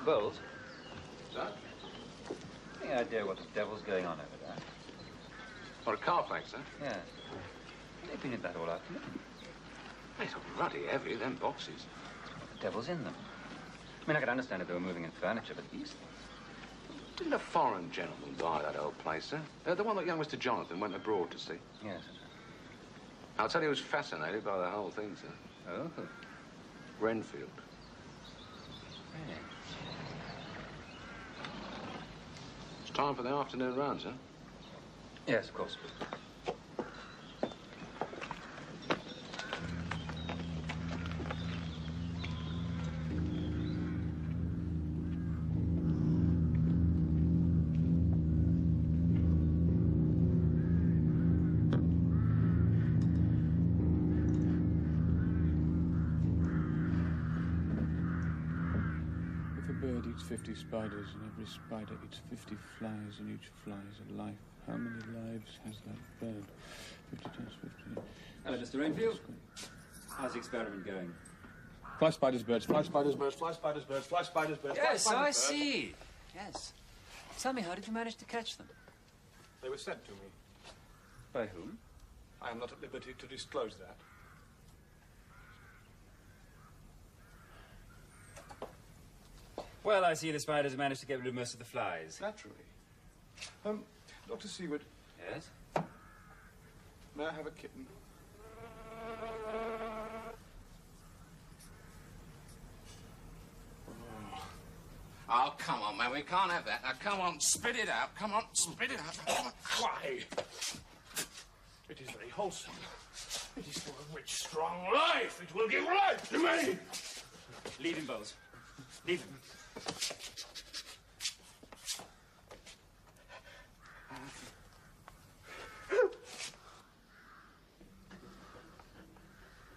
Bowles? Sir? Any idea what the devil's going on over there? What, a car plank, sir? Yeah. They've been in that all afternoon. It's ruddy heavy, them boxes. The devil's in them. I mean, I could understand if they were moving in furniture, but these things... Didn't a foreign gentleman buy that old place, sir? The one that young Mr. Jonathan went abroad to see. Yes. I'll tell you, he was fascinated by the whole thing, sir. Oh? Renfield. Really? It's time for the afternoon run, sir. Yes, of course. If a bird eats 50 spiders and every spider eats 50 flies and each fly is a life, how many lives has that bird? 50 times 50. Hello, Mr. Renfield. How's the experiment going? Fly spiders, birds, fly spiders, birds, fly spiders, birds, fly spiders, birds, fly Yes, spiders, I birds. see. Yes. Tell me, how did you manage to catch them? They were sent to me. By whom? I am not at liberty to disclose that. Well, I see the spiders managed to get rid of most of the flies. Naturally. Dr. Seward. Yes? May I have a kitten? Oh, come on, man. We can't have that. Now, come on, spit it out. Come on, spit it out. Come on. Why? It is very wholesome. It is full of rich, strong life. It will give life to me. Leave him, Bowles. Leave him.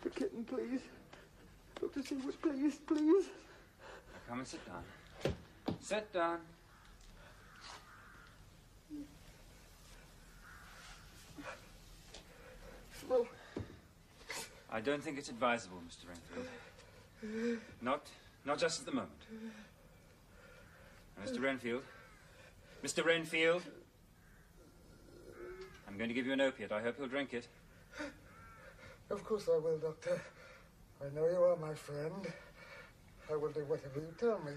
The kitten, please. Dr. Seward, please, please. Come and sit down. Sit down. Well, I don't think it's advisable, Mr. Renfield. Not just at the moment. Mr. Renfield. Mr. Renfield. I'm going to give you an opiate. I hope you'll drink it. Of course I will, Doctor. I know you are my friend. I will do whatever you tell me.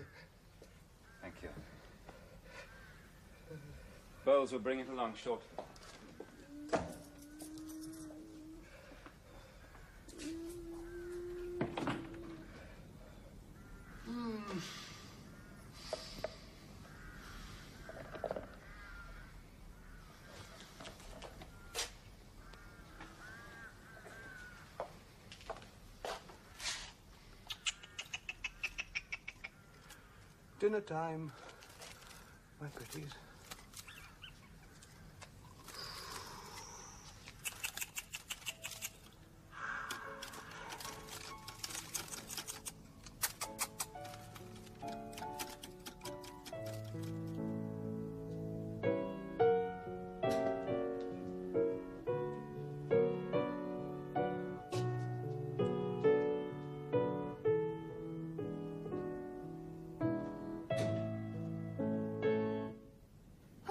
Thank you. Bowles will bring it along shortly. dinner time, my pretties.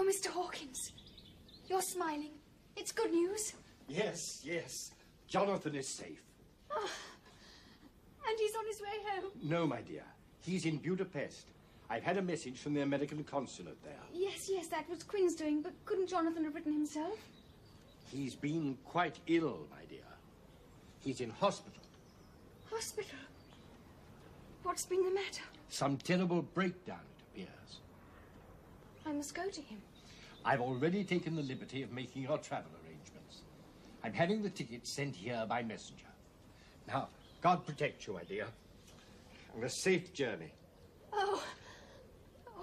Mr. Hawkins, you're smiling. It's good news. Yes, yes. Jonathan is safe. Oh, and he's on his way home. No, my dear. He's in Budapest. I've had a message from the American consulate there. Yes, yes, that was Quinn's doing, but couldn't Jonathan have written himself? He's been quite ill, my dear. He's in hospital. Hospital? What's been the matter? Some terrible breakdown, it appears. I must go to him. I've already taken the liberty of making your travel arrangements. I'm having the tickets sent here by messenger. Now, God protect you, my dear. And a safe journey. Oh,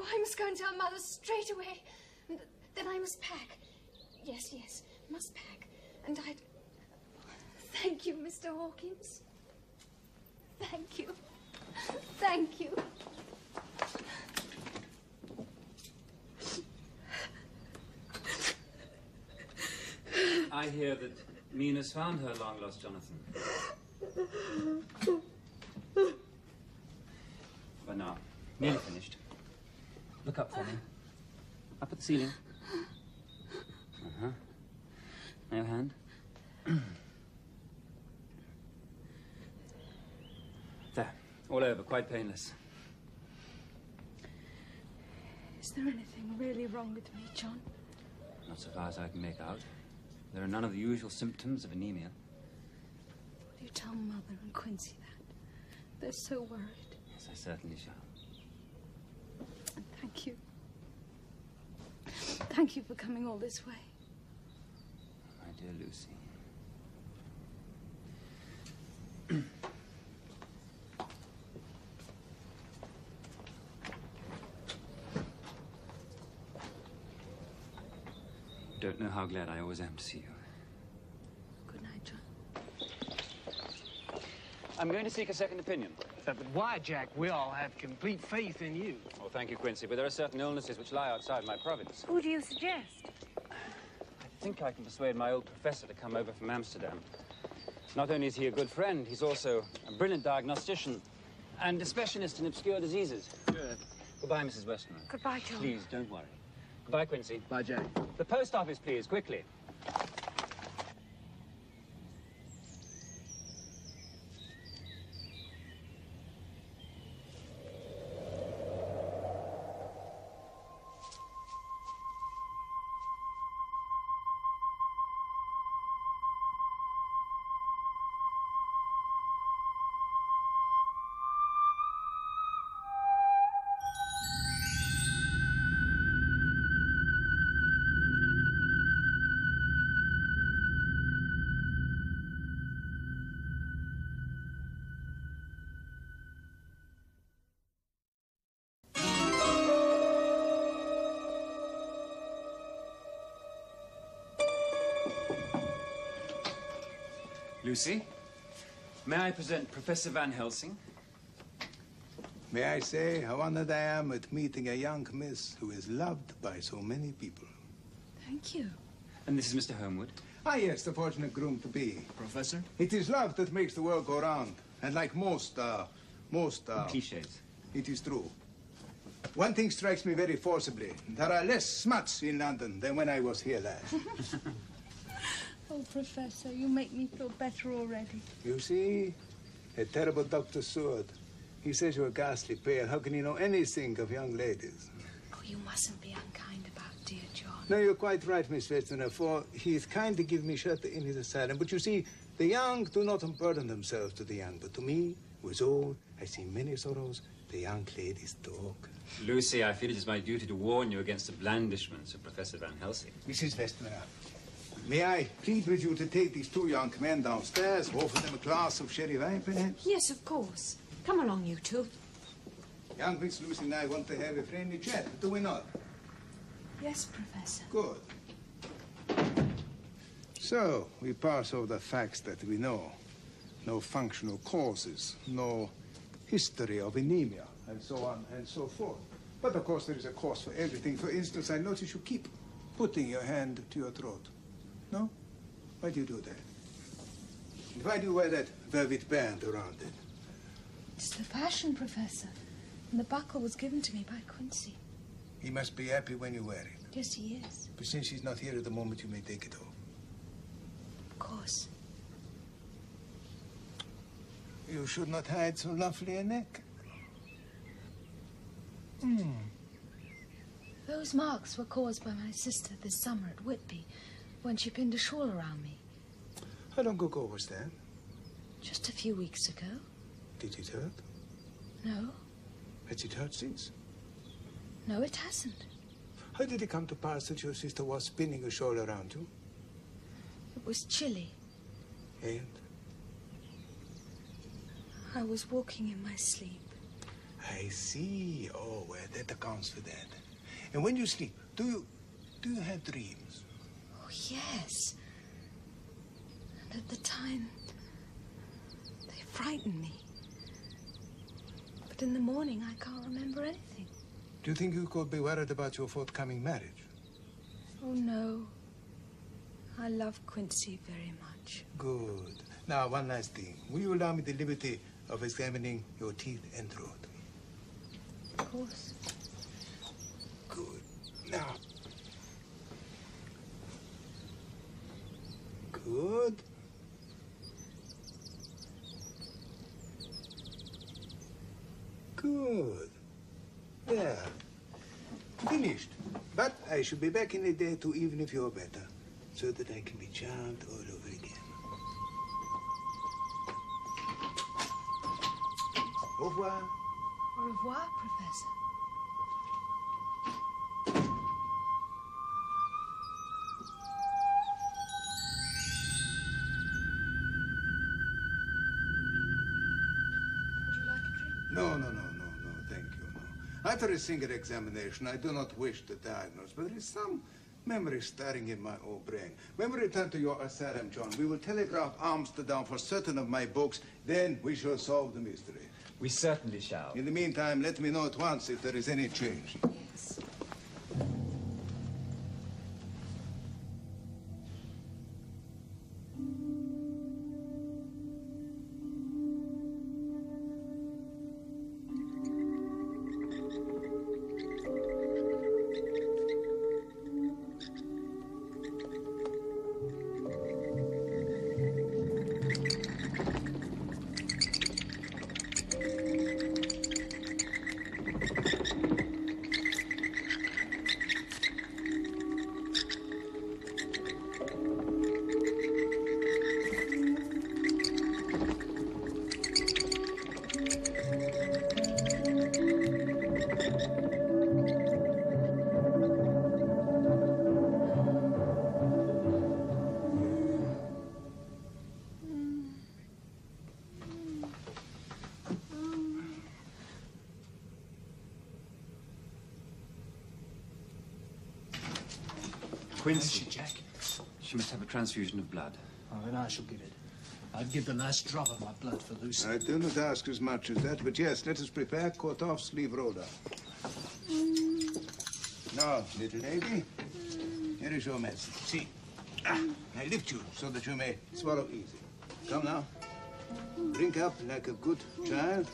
I must go and tell Mother straight away. And then I must pack. Yes, yes, must pack. And I'd... Thank you, Mr. Hawkins. Thank you. Thank you. I hear that Mina's found her long-lost Jonathan. But now, nearly finished. Look up for me. Up at the ceiling. Uh-huh. Now your hand. There. All over. Quite painless. Is there anything really wrong with me, John? Not so far as I can make out. There are none of the usual symptoms of anemia. Will you tell Mother and Quincy that? They're so worried. Yes, I certainly shall. And thank you. Thank you for coming all this way. My dear Lucy. Don't know how glad I always am to see you. Good night, John. I'm going to seek a second opinion. But why, Jack? We all have complete faith in you. Oh, thank you, Quincy, but there are certain illnesses which lie outside my province. Who do you suggest? I think I can persuade my old professor to come over from Amsterdam. Not only is he a good friend, he's also a brilliant diagnostician and a specialist in obscure diseases. Good. Goodbye, Mrs. Westenra. Goodbye, John. Please, don't worry. Goodbye, Quincy. Bye, Jack. The post office, please, quickly. Lucy, may I present Professor Van Helsing? May I say how honored I am at meeting a young miss who is loved by so many people. Thank you. And this is Mr. Homewood. Ah, yes, the fortunate groom-to-be. Professor? It is love that makes the world go round. And like most cliches. It is true. One thing strikes me very forcibly. There are less smuts in London than when I was here last. Oh, Professor, you make me feel better already. You see? A terrible Dr. Seward. He says you're ghastly pale. How can he know anything of young ladies? Oh, you mustn't be unkind about dear John. No, you're quite right, Miss Westenra, for he is kind to give me shelter in his asylum. But you see, the young do not unburden themselves to the young. But to me, who is old, I see many sorrows. The young ladies talk. Lucy, I feel it is my duty to warn you against the blandishments of Professor Van Helsing. Mrs. Westenra, may I plead with you to take these two young men downstairs, offer them a glass of sherry wine, perhaps? Yes, of course. Come along, you two. Young Miss Lucy and I want to have a friendly chat, do we not? Yes, Professor. Good. So, we pass over the facts that we know. No functional causes, no history of anemia, and so on and so forth. But of course there is a cause for everything. For instance, I notice you keep putting your hand to your throat. No? Why do you do that? And why do you wear that velvet band around it? It's the fashion, Professor. And the buckle was given to me by Quincy. He must be happy when you wear it. Yes, he is. But since he's not here at the moment, you may take it off. Of course. You should not hide so lovely a neck. Those marks were caused by my sister this summer at Whitby, when she pinned a shawl around me. How long ago was that? Just a few weeks ago. Did it hurt? No. Has it hurt since? No, it hasn't. How did it come to pass that your sister was spinning a shawl around you? It was chilly. And? I was walking in my sleep. I see. Oh, well, that accounts for that. And when you sleep, do you have dreams? Oh, yes. And at the time, they frightened me. But in the morning, I can't remember anything. Do you think you could be worried about your forthcoming marriage? Oh, no. I love Quincy very much. Good. Now, one last thing. Will you allow me the liberty of examining your teeth and throat? Of course. Good. Now. Good. Good. There. Finished. But I shall be back in a day or two, even if you're better, so that I can be charmed all over again. Au revoir. Au revoir, Professor. No, thank you, no. After a single examination, I do not wish to diagnose, but there is some memory stirring in my old brain. When we return to your asylum, John, we will telegraph Amsterdam for certain of my books, then we shall solve the mystery. We certainly shall. In the meantime, let me know at once if there is any change. Yes. Quincy, Jack. She must have a transfusion of blood. Oh, then I shall give it. I'd give the last drop of my blood for Lucy. I do not ask as much as that, but yes, let us prepare. Cut off, sleeve roller. Now, little lady, here is your medicine. See, I lift you so that you may swallow easy. Come now. Drink up like a good child.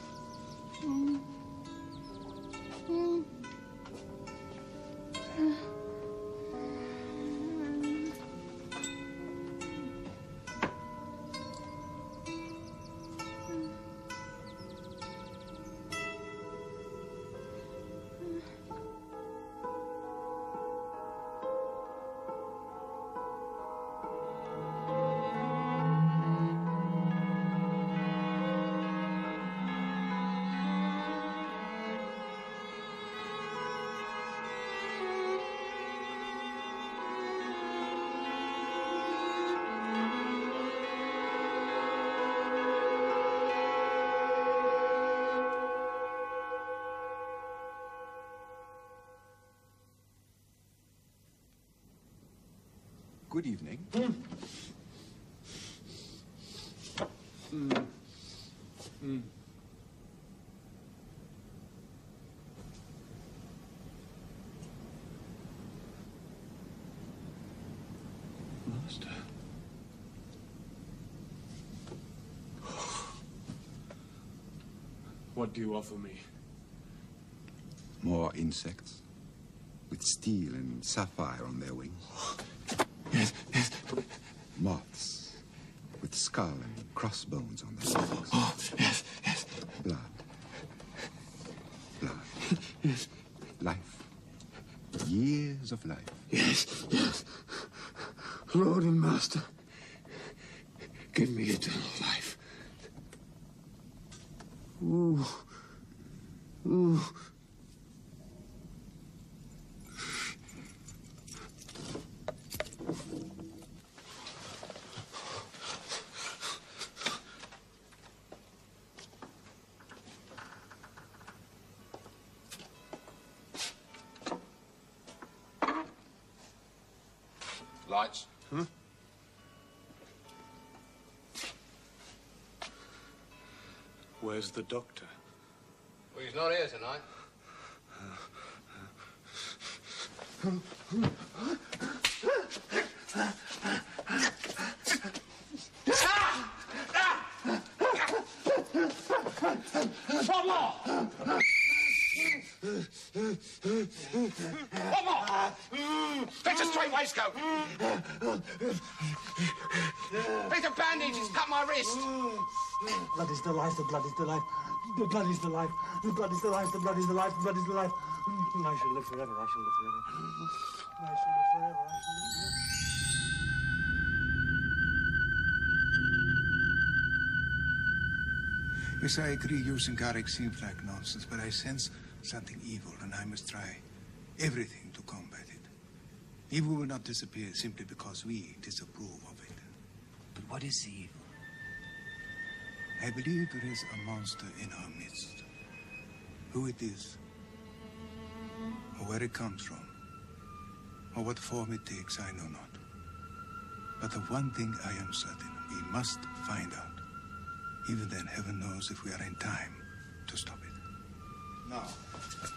Good evening. Master. What do you offer me? More insects with steel and sapphire on their wings. Yes, yes. Moths with skull and crossbones on their wings. Oh, yes, yes. Blood. Blood. Yes. Life. Years of life. Yes, yes. Lord and Master, give me eternal life. Ooh. Ooh. Lights? Huh? Where's the doctor? Well, he's not here tonight. One more! One more! Fetch a straight waistcoat! Fetch a bandage, it's cut my wrist! Blood is the life, the blood is the life. The blood is the life, the blood is the life, the blood is the life, the blood is the life. I shall live forever, I shall live forever. I shall live forever, I shall live forever. Yes, I agree. Using Garrick seems like nonsense, but I sense something evil, and I must try everything to combat it. Evil will not disappear simply because we disapprove of it. But what is the evil? I believe there is a monster in our midst. Who it is, or where it comes from, or what form it takes, I know not. But of one thing I am certain, we must find out. Even then, heaven knows if we are in time to stop it. Now,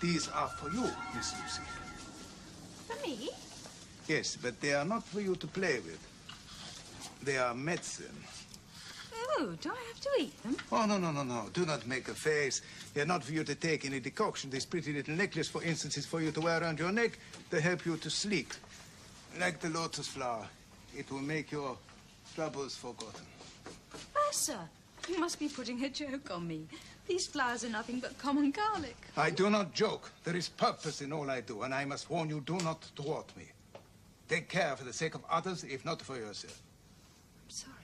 these are for you, Miss Lucy. For me? Yes, but they are not for you to play with. They are medicine. Oh, do I have to eat them? Oh, no. Do not make a face. They are not for you to take in a decoction. This pretty little necklace, for instance, is for you to wear around your neck to help you to sleep. Like the lotus flower. It will make your troubles forgotten. Bertha, you must be putting a joke on me. These flowers are nothing but common garlic. I do not joke. There is purpose in all I do, and I must warn you, do not thwart me. Take care for the sake of others, if not for yourself. I'm sorry.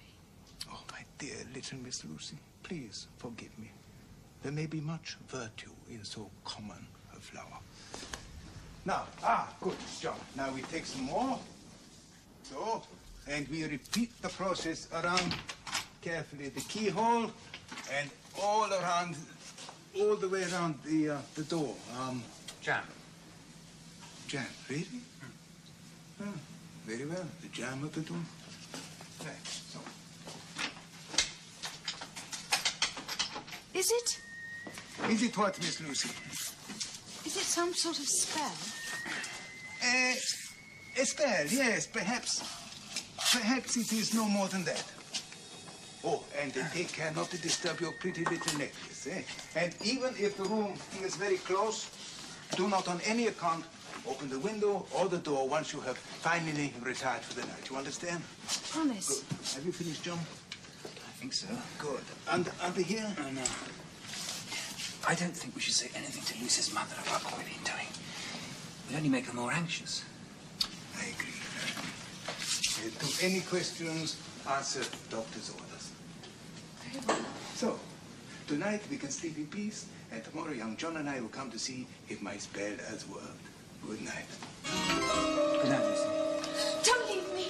Oh, my dear little Miss Lucy, please forgive me. There may be much virtue in so common a flower. Now, good, John. Now we take some more. So, and we repeat the process around carefully the keyhole and all around, all the way around the door. Jam. Jam, really? Very well. The jam of the door. Right, so. Is it? Is it what, Miss Lucy? Is it some sort of spell? A spell, yes, perhaps. Perhaps it is no more than that. Oh, and take care not to disturb your pretty little necklace, eh? And even if the room feels very close, do not on any account open the window or the door once you have finally retired for the night. You understand? Promise. Good. Have you finished, John? I think so. Good. Under here? Oh, no. I don't think we should say anything to Lucy's mother about what we've been doing. It'll only make her more anxious. I agree. To any questions, answer doctor's orders. Very well. So, tonight we can sleep in peace, and tomorrow young John and I will come to see if my spell has worked. Good night. Good night, Lucy. Don't leave me.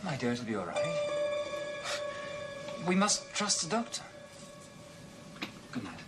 My dear, it'll be all right. We must trust the doctor. Good night.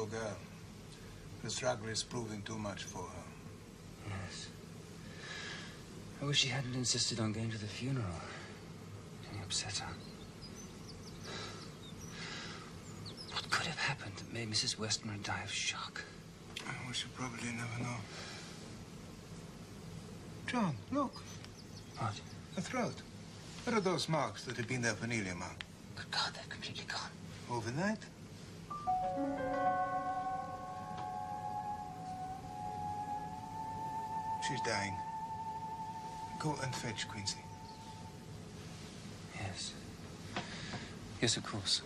poor girl. The struggle is proving too much for her. Yes. I wish she hadn't insisted on going to the funeral. It upset her. What could have happened that made Mrs. Westmore die of shock? We should probably never know. John, look. What? A throat. What are those marks that have been there for nearly a month? Good God, they're completely gone. Overnight? She's dying. Go and fetch Quincy. Yes. Yes, of course.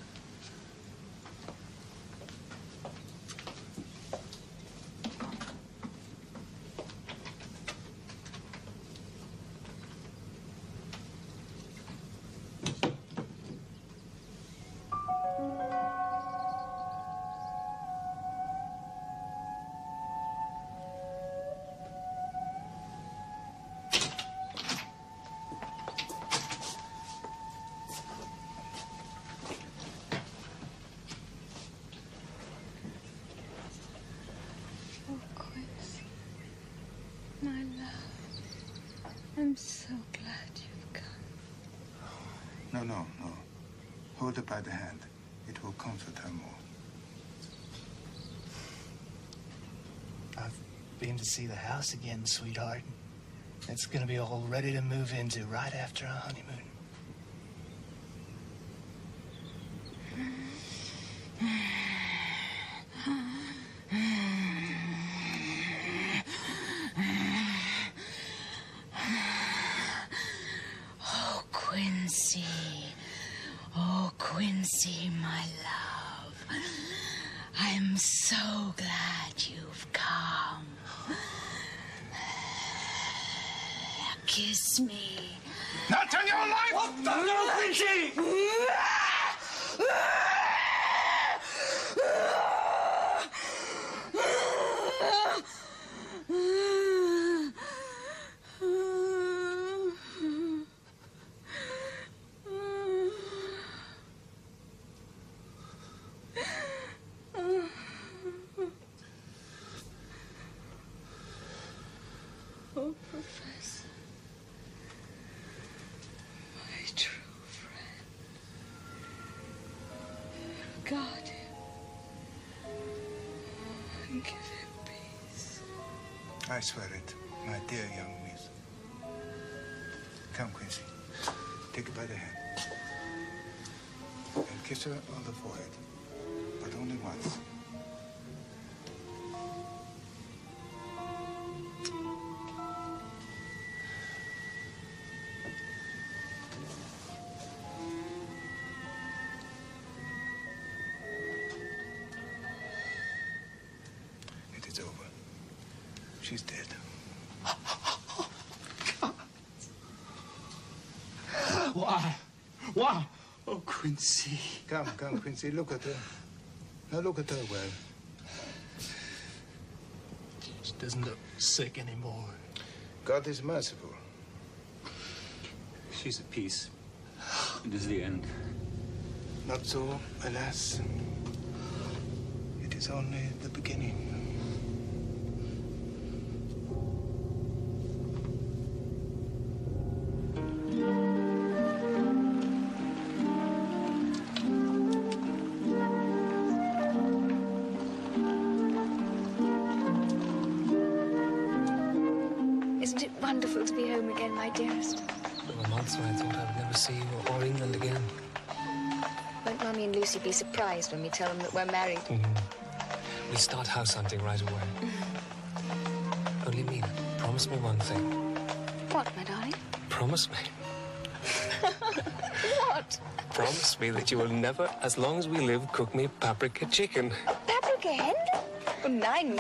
I'm so glad you've come. No. Hold her by the hand. It will comfort her more. I've been to see the house again, sweetheart. It's gonna be all ready to move into right after our honeymoon. Quincy, my love, I'm so glad you've come. Kiss me. Not on your life! What the hell, Quincy? Oh, Professor, my true friend, guard him and give him peace. I swear it, my dear young miss. Come, Quincy. Take her by the hand. And kiss her on the forehead, but only once. She's dead. Why? Why? Oh, Quincy. Come, Quincy. Look at her. Now look at her well. She doesn't look sick anymore. God is merciful. She's at peace. It is the end. Not so, alas. It is only the beginning. Isn't it wonderful to be home again, my dearest? There were months when I thought I would never see you or England again. Won't Mummy and Lucy be surprised when we tell them that we're married? We'll start house hunting right away. Only mean it. Promise me one thing. What, my darling? Promise me. What? Promise me that you will never, as long as we live, cook me paprika chicken. Paprika hen? Oh, 9.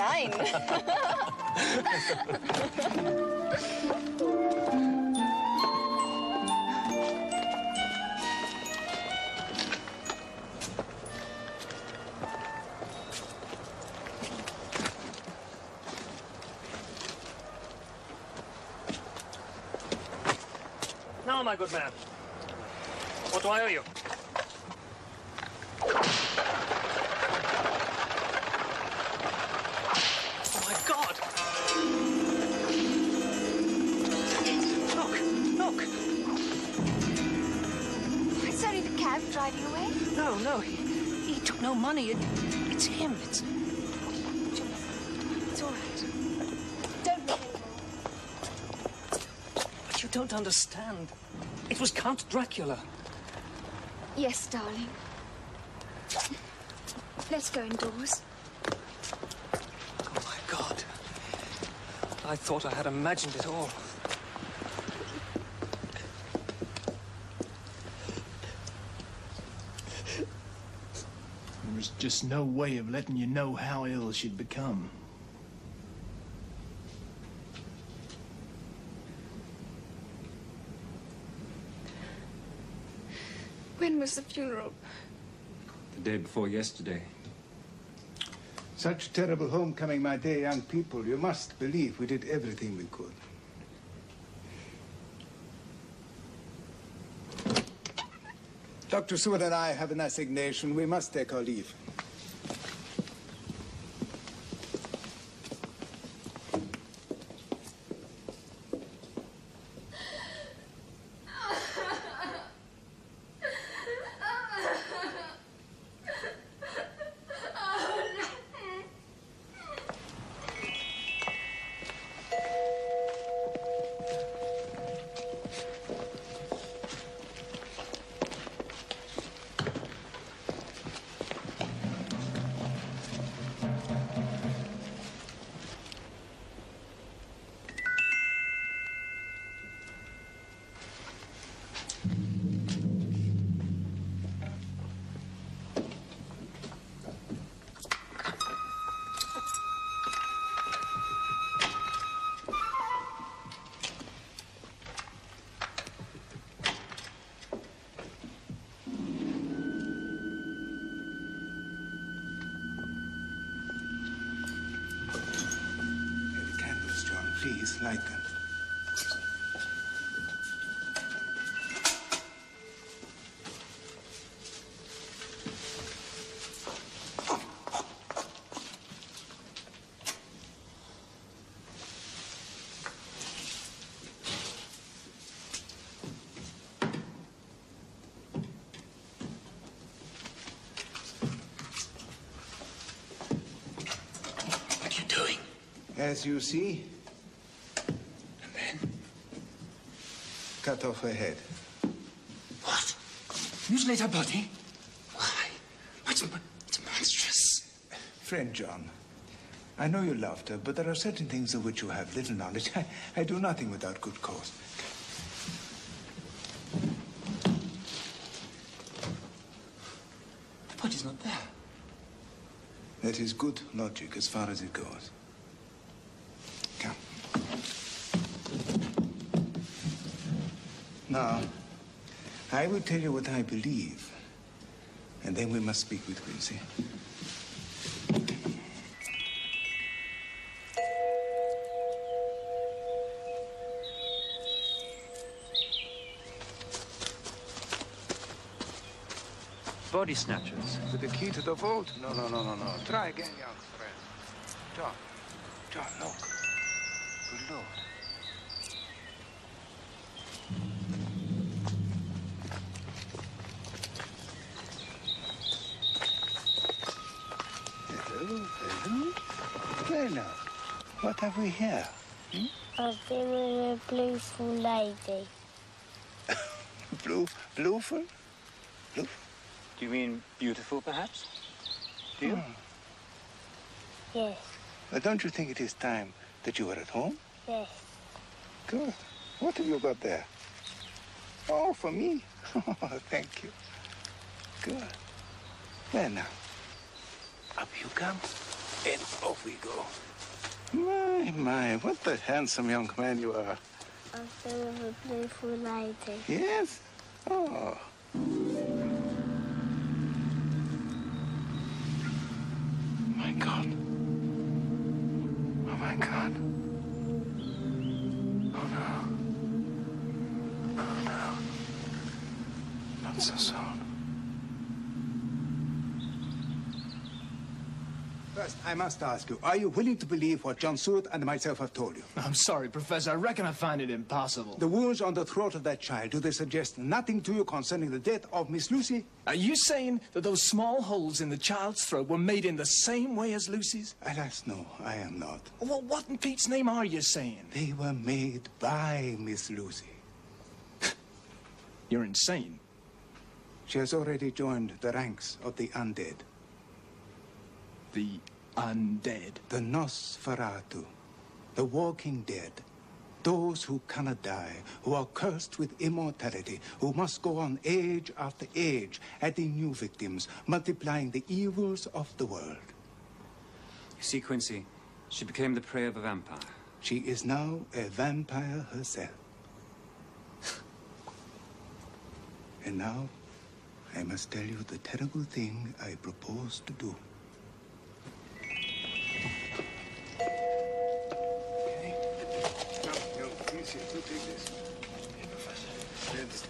Now, my good man, what do I owe you? hiding away? No, he took no money. It's him. It's... It's all right. Don't look anymore. But you don't understand. It was Count Dracula. Yes, darling. Let's go indoors. Oh, my God. I thought I had imagined it all. There was just no way of letting you know how ill she'd become. When was the funeral? The day before yesterday. Such terrible homecoming, my dear young people. You must believe we did everything we could. Dr. Seward and I have an assignation. We must take our leave. Please, light them. What are you doing? As you see, cut off her head. What? Mutilate her body? Why? It's monstrous. Friend John, I know you loved her, but there are certain things of which you have little knowledge. I do nothing without good cause. The body's not there. That is good logic as far as it goes. Come. Now, I will tell you what I believe, and then we must speak with Quincy. Body snatchers. With the key to the vault? No. Try again, young friend. John, look. Good Lord. Hello. Well now, what have we here? I've been with a blueful lady. Blueful? Do you mean beautiful, perhaps? Do you? Yes. But don't you think it is time that you were at home? Yes. Good. What have you got there? Oh, for me? Oh, thank you. Good. There now. Up you come, and off we go. My, what a handsome young man you are. I've been with a blueful lady. Yes? Oh. My God. Oh, my God. Oh, no. Oh, no. Not so soon. First, I must ask you, are you willing to believe what John Stewart and myself have told you? I'm sorry, Professor. I reckon I find it impossible. The wounds on the throat of that child, do they suggest nothing to you concerning the death of Miss Lucy? Are you saying that those small holes in the child's throat were made in the same way as Lucy's? Alas, no, I am not. Well, what in Pete's name are you saying? They were made by Miss Lucy. You're insane. She has already joined the ranks of the undead. The undead? The Nosferatu. The walking dead. Those who cannot die, who are cursed with immortality, who must go on age after age, adding new victims, multiplying the evils of the world. You see, Quincy, she became the prey of a vampire. She is now a vampire herself. And now, I must tell you the terrible thing I propose to do. Okay. No, please, you take this. Yes, Professor. Yes.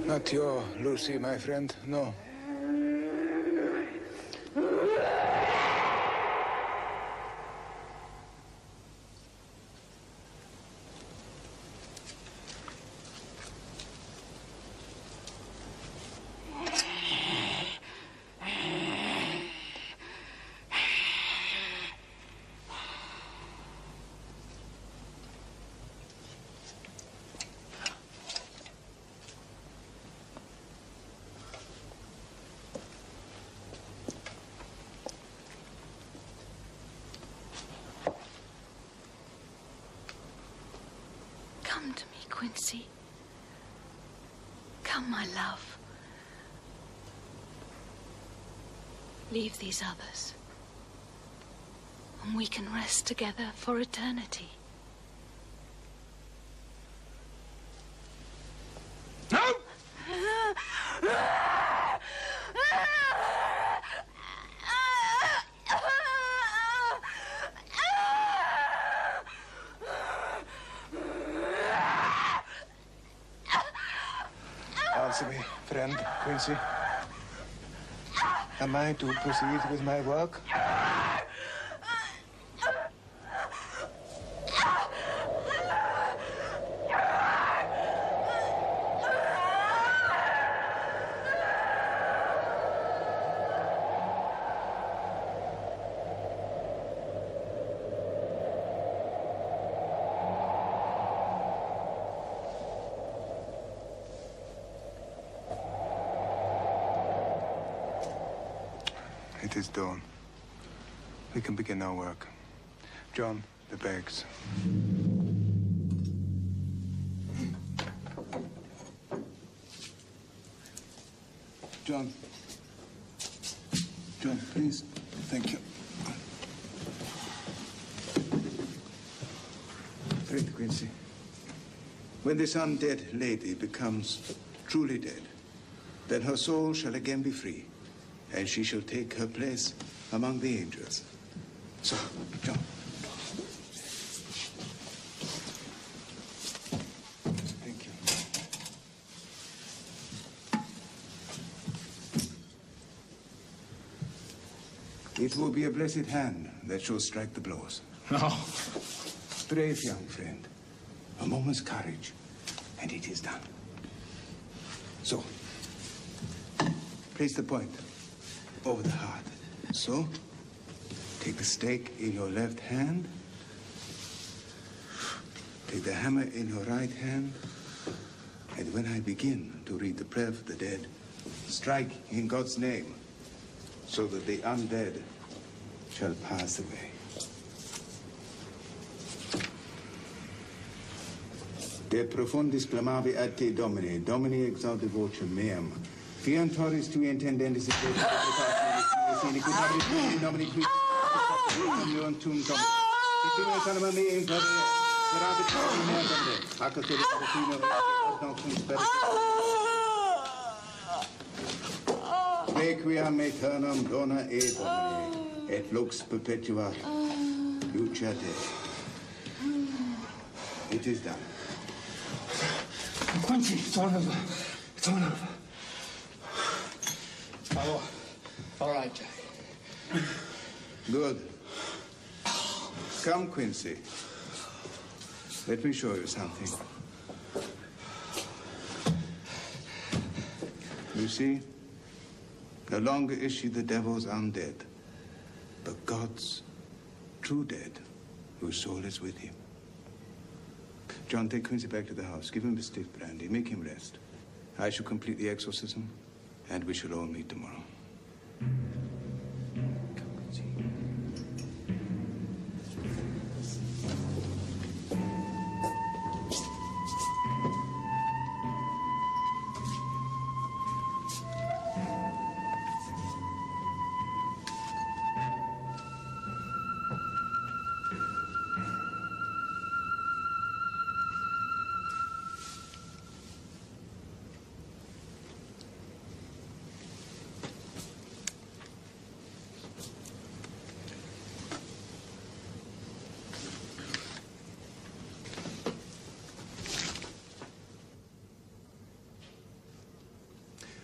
Not your Lucy, my friend, no. Come to me, Quincy. Come, my love. Leave these others, and we can rest together for eternity. No! Answer me, friend Quincy. Am I to proceed with my work? It is dawn. We can begin our work. John, the bags. John. John, please. Thank you. Friend Quincy, when this undead lady becomes truly dead, then her soul shall again be free, and she shall take her place among the angels. So, John. Thank you. It will be a blessed hand that shall strike the blows. No. Brave young friend. A moment's courage, and it is done. So, place the point over the heart. So, take the stake in your left hand. Take the hammer in your right hand. And when I begin to read the prayer for the dead, strike in God's name, so that the undead shall pass away. De profundis clamavi ad te, Domine, Domini exaudi vocem meam. Fiantoris tui intendendis et precipitatis nomini qui omnium tum Domine. Petimus anima mea in favore, serabit mea Domine, accato de Palatino, non cum speritus. Requiem aeternam dona e Domine, et lux perpetua luciate. It is done. Quincy, it's all over. It's all over. Oh, all right, Jack. Good. Come, Quincy. Let me show you something. You see, no longer is she the devil's undead, but God's true dead, whose soul is with him. John, take Quincy back to the house. Give him the stiff brandy. Make him rest. I shall complete the exorcism, and we shall all meet tomorrow.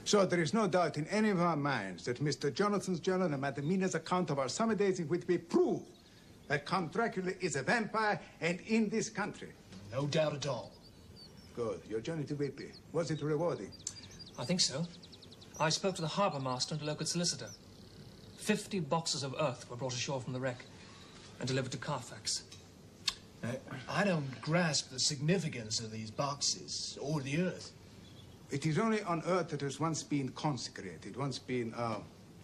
So there is no doubt in any of our minds that Mr. Jonathan's journal and Madam Mina's account of our summer days in Whitby prove that Count Dracula is a vampire and in this country. No doubt at all. Good. Your journey to Whitby, was it rewarding? I think so. I spoke to the harbour master and a local solicitor. 50 boxes of earth were brought ashore from the wreck and delivered to Carfax. I don't grasp the significance of these boxes or the earth. It is only on earth that has once been consecrated, once been,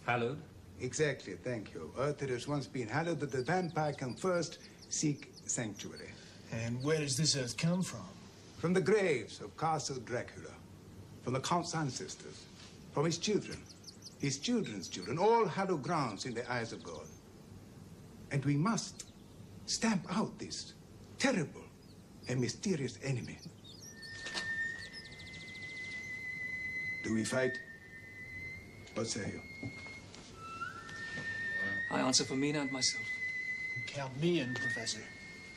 hallowed? Exactly, thank you. Earth that has once been hallowed, that the vampire can first seek sanctuary. And where does this earth come from? From the graves of Castle Dracula, from the Count's ancestors, from his children, his children's children, all hallowed grounds in the eyes of God. And we must stamp out this terrible and mysterious enemy. Do we fight? What say you? I answer for Mina and myself. Count me in, Professor.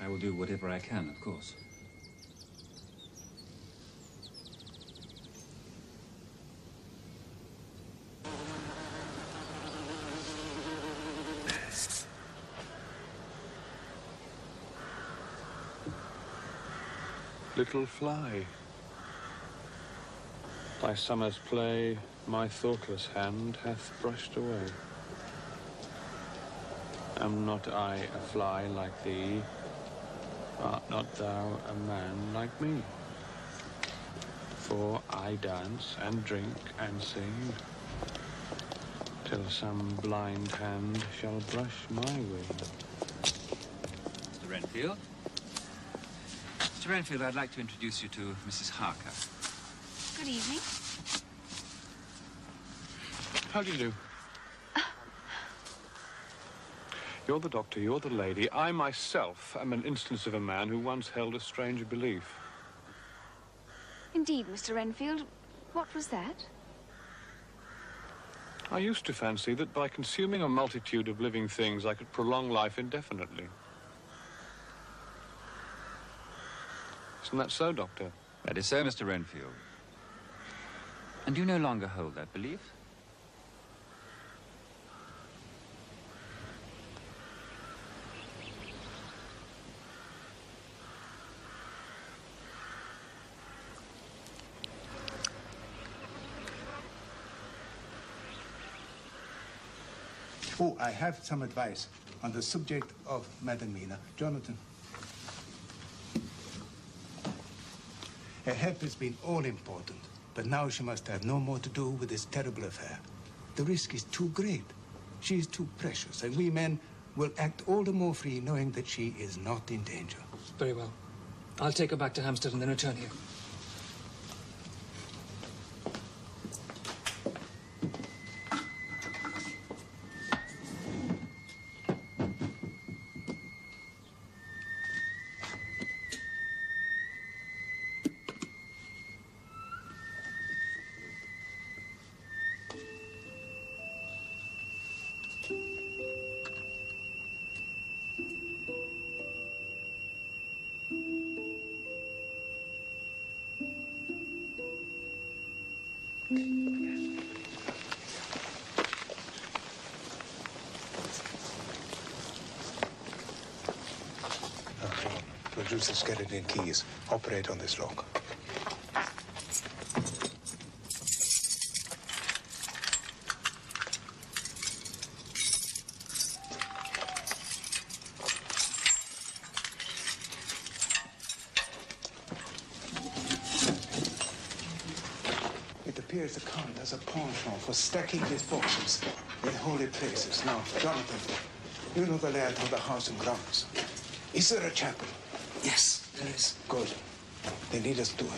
I will do whatever I can, of course. Little fly, thy summer's play my thoughtless hand hath brushed away. Am not I a fly like thee? Art not thou a man like me? For I dance and drink and sing till some blind hand shall brush my wing. Mr. Renfield? Mr. Renfield, I'd like to introduce you to Mrs. Harker. Good evening. How do you do? You're the doctor, you're the lady. I myself am an instance of a man who once held a strange belief. Indeed, Mr. Renfield. What was that? I used to fancy that by consuming a multitude of living things, I could prolong life indefinitely. Isn't that so, Doctor? That is so, Mr. Renfield. And you no longer hold that belief? Oh, I have some advice on the subject of Madam Mina. Jonathan. Her health has been all-important, but now she must have no more to do with this terrible affair. The risk is too great. She is too precious, and we men will act all the more free knowing that she is not in danger. Very well. I'll take her back to Hampstead and then return here. Produce the skeleton keys. Operate on this lock. It appears the Count has a penchant for stacking his boxes in holy places. Now, Jonathan, you know the layout of the house and grounds. Is there a chapel? Yes, there is. Good. They lead us to it.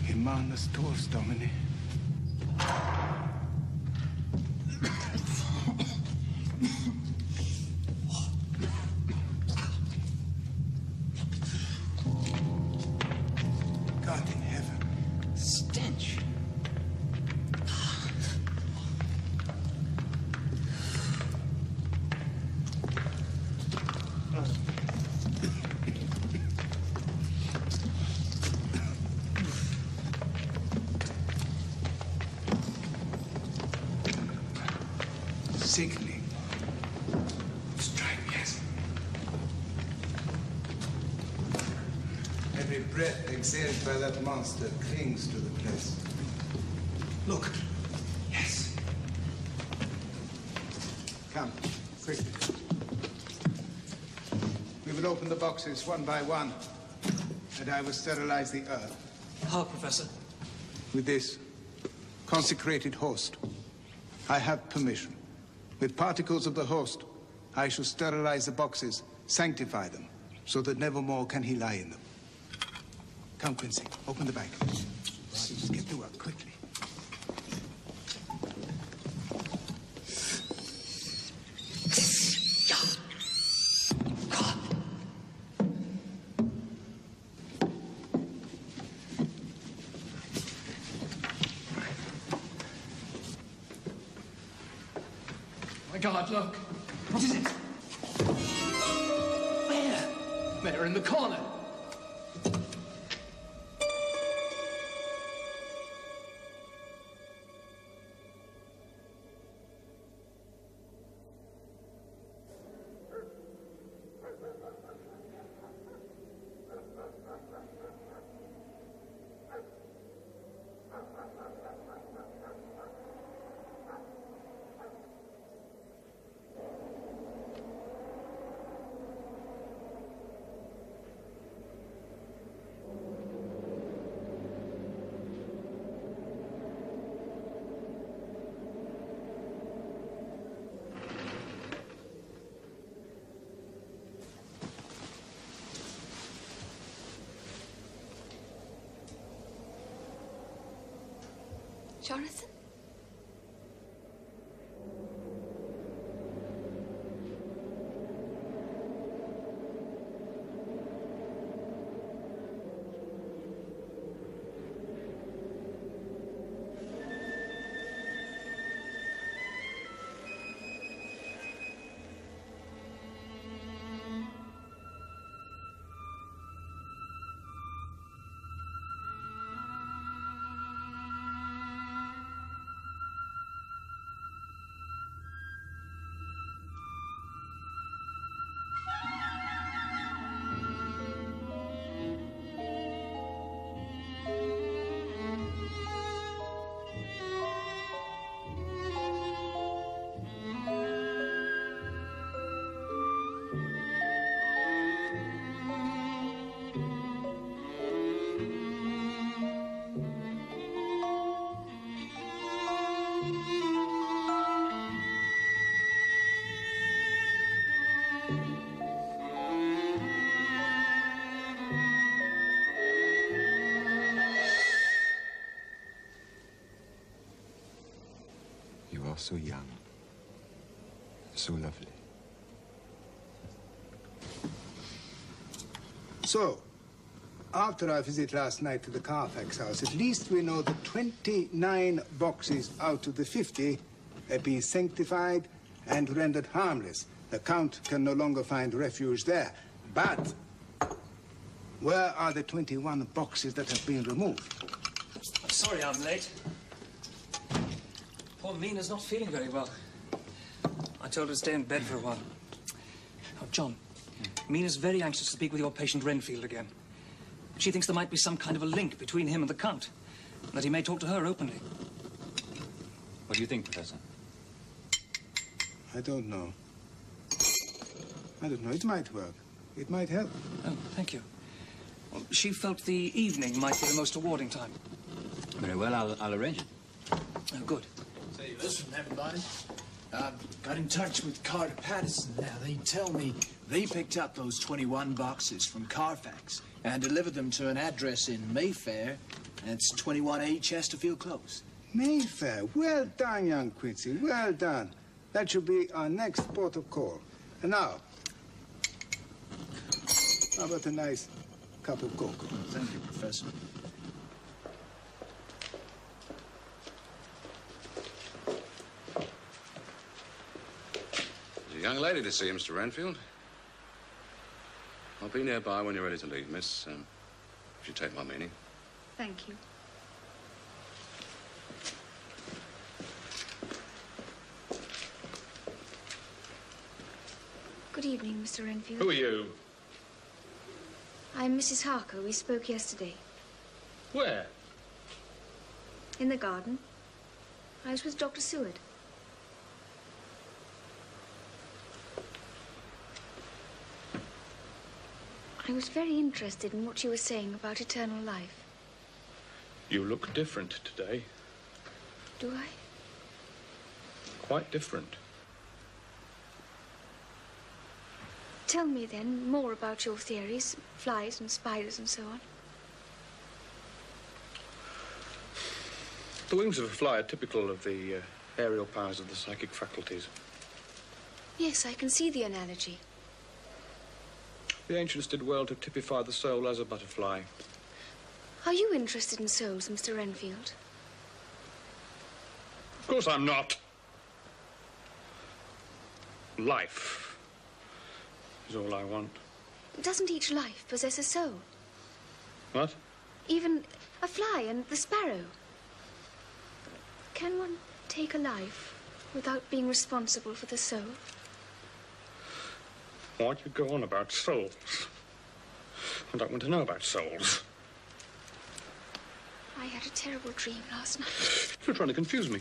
Immanus tuus, Domine. God in heaven. Stench. Sickening. Strike, yes. Every breath exhaled by that monster clings to the place. Look. Yes. Come, quickly. We will open the boxes one by one, and I will sterilize the earth. How, Professor? With this consecrated host, I have permission. With particles of the host, I shall sterilize the boxes, sanctify them, so that never more can he lie in them. Come, Quincy, open the bag. Just get to work, quickly. God, look. What is it? Where? There, in the corner. Jonathan? so young, so lovely. So, after our visit last night to the Carfax house, at least we know that 29 boxes out of the 50 have been sanctified and rendered harmless. The Count can no longer find refuge there. But where are the 21 boxes that have been removed? I'm sorry I'm late. Poor Mina's not feeling very well. I told her to stay in bed for a while. Oh, John, Mina's very anxious to speak with your patient Renfield again. She thinks there might be some kind of a link between him and the Count, and that he may talk to her openly. What do you think, Professor? I don't know. I don't know. It might work. It might help. Oh, thank you. Well, she felt the evening might be the most rewarding time. Very well, I'll arrange it. Oh, good. Say, listen, everybody. Got in touch with Carter Patterson now. They tell me they picked up those 21 boxes from Carfax and delivered them to an address in Mayfair. That's 21A Chesterfield Close. Mayfair. Well done, young Quincy. Well done. That should be our next port of call. And now, how about a nice cup of cocoa? Thank you, Professor. There's a young lady to see you, Mr. Renfield. I'll be nearby when you're ready to leave, miss, if you take my meaning. Thank you. Good evening, Mr. Renfield. Who are you? I'm Mrs. Harker. We spoke yesterday. Where? In the garden. I was with Dr. Seward. I was very interested in what you were saying about eternal life. You look different today. Do I? Quite different. Tell me, then, more about your theories, flies and spiders and so on. The wings of a fly are typical of the aerial powers of the psychic faculties. Yes, I can see the analogy. The ancients did well to typify the soul as a butterfly. Are you interested in souls, Mr. Renfield? Of course I'm not. Life is all I want. Doesn't each life possess a soul? What? Even a fly and the sparrow. Can one take a life without being responsible for the soul? Why do you go on about souls? I don't want to know about souls. I had a terrible dream last night. You're trying to confuse me.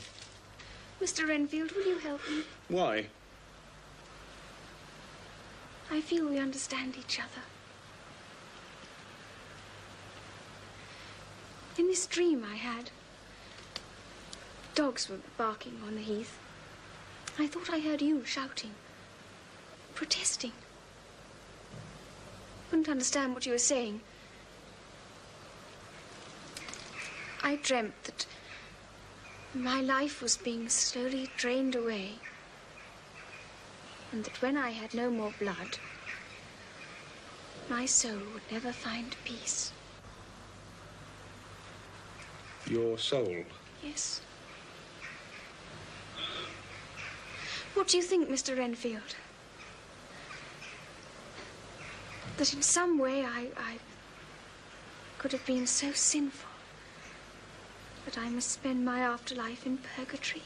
Mr. Renfield, will you help me? Why? I feel we understand each other. In this dream I had, dogs were barking on the heath. I thought I heard you shouting, protesting. Couldn't understand what you were saying. I dreamt that my life was being slowly drained away, and that when I had no more blood, my soul would never find peace. Your soul? Yes. What do you think, Mr. Renfield? That in some way I could have been so sinful that I must spend my afterlife in purgatory?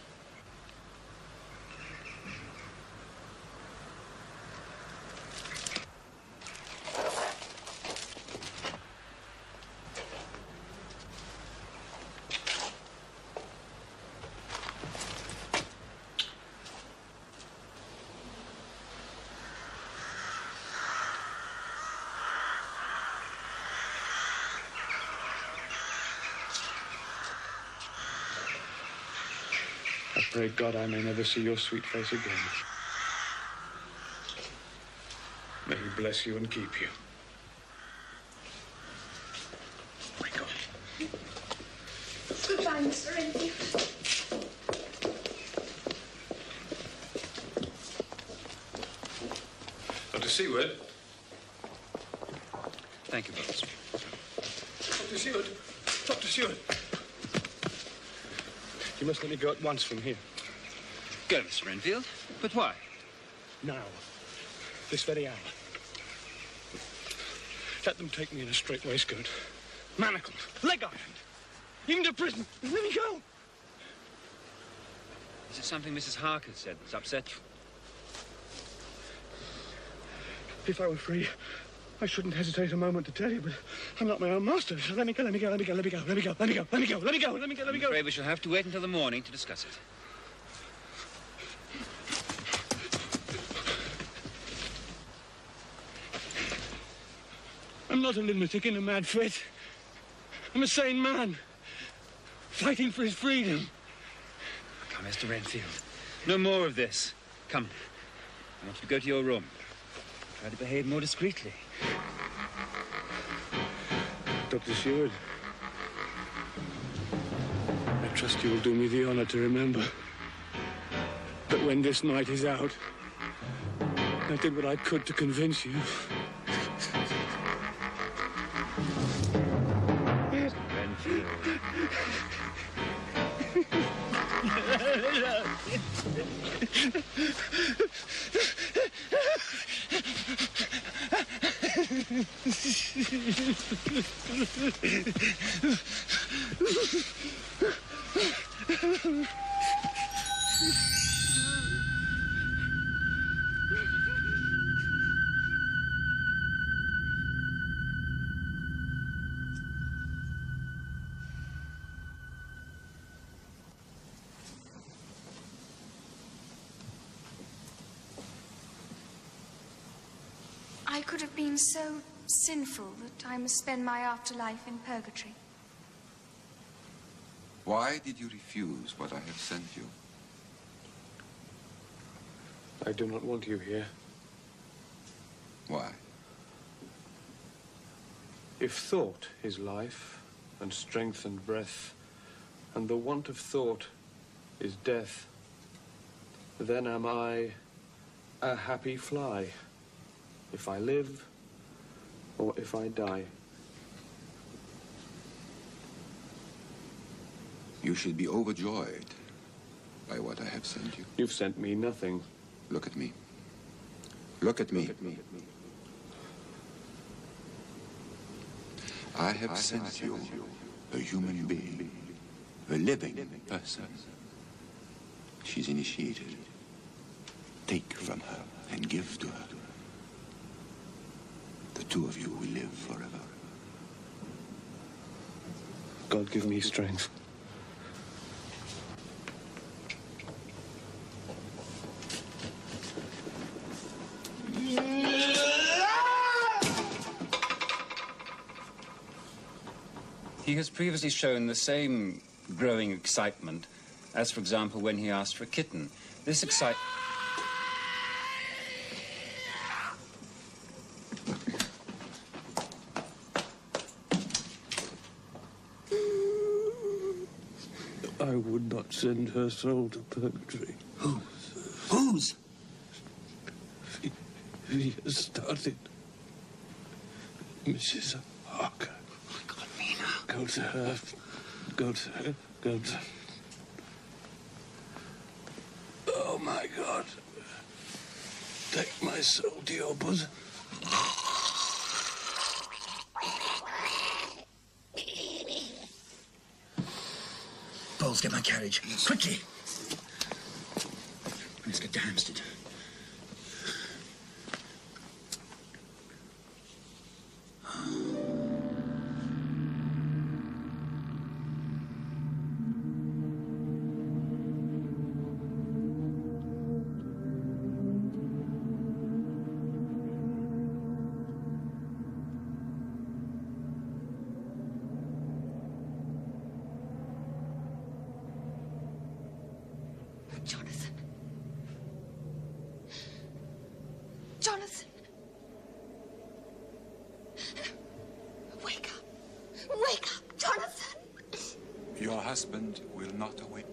I pray God I may never see your sweet face again. May he bless you and keep you. My God. Goodbye, Mr. Renfield. Seward. Thank you, Boris. Dr. Seward. Dr. Seward. You must let me go at once from here. Go, Mr. Renfield. But why? Now. This very hour. Let them take me in a straight waistcoat. Manacled. Leg ironed. Even to prison. Let me go. Is there something Mrs. Harker said that's upset you? If I were free, I shouldn't hesitate a moment to tell you, but I'm not my own master. So let me go, let me go, let me go, let me go, let me go, let me go, let me go, let me go, let me go, let me go. I'm afraid we shall have to wait until the morning to discuss it. I'm not a lunatic in a mad fit. I'm a sane man, fighting for his freedom. Come, Mr. Renfield. No more of this. Come. I want you to go to your room. Try to behave more discreetly. Dr. Seward, I trust you will do me the honor to remember that when this night is out, I did what I could to convince you. Renfield. I could have been so sinful that I must spend my afterlife in purgatory. Why did you refuse what I have sent you? I do not want you here. Why? If thought is life, and strength and breath, and the want of thought is death, then am I a happy fly, if I live or if I die. You should be overjoyed by what I have sent you. You've sent me nothing. Look at me. Look at me. Look at me. I have sent you a human being, a living person. She's initiated. Take from her and give to her. The two of you will live forever. God give me strength. He has previously shown the same growing excitement as, for example, when he asked for a kitten. This excitement... I would not send her soul to purgatory. Whose? He has started. Mrs. Harker. Oh, my God, Mina. Go to her. Go to her. Go to her. Oh, my God. Take my soul to your bosom. Bowles, get my carriage. Quickly. Let's get to Hampstead. Jonathan. Jonathan. Wake up. Wake up, Jonathan. Your husband will not awake.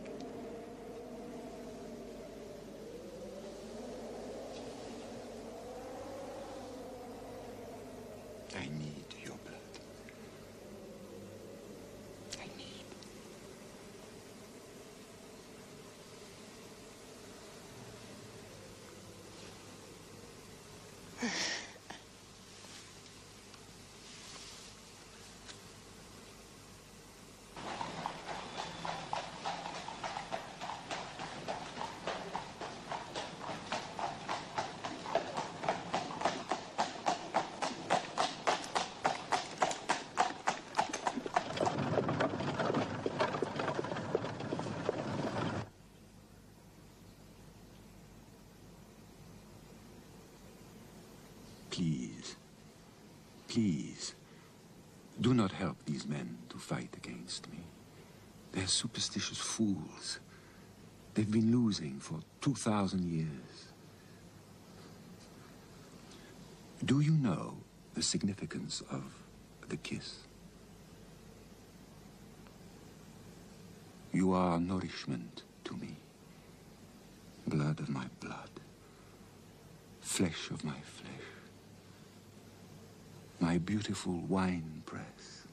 please, please, do not help these men to fight against me. They're superstitious fools. They've been losing for 2,000 years. Do you know the significance of the kiss? You are nourishment to me, blood of my blood, flesh of my flesh, my beautiful wine press.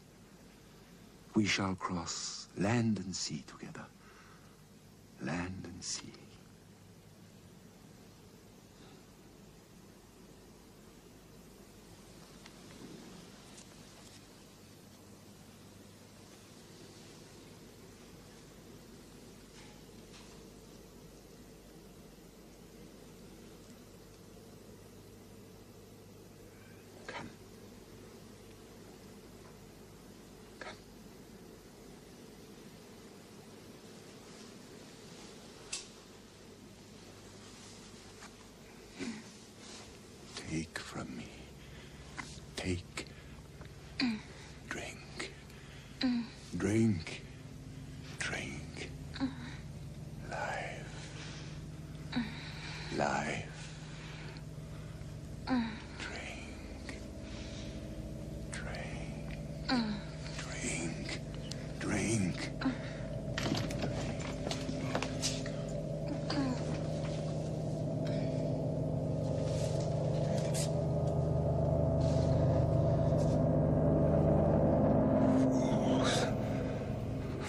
We shall cross land and sea together, land and sea. Take from me. Take. Drink. Drink. Drink. Life. Life. Drink. Drink. Drink. Drink.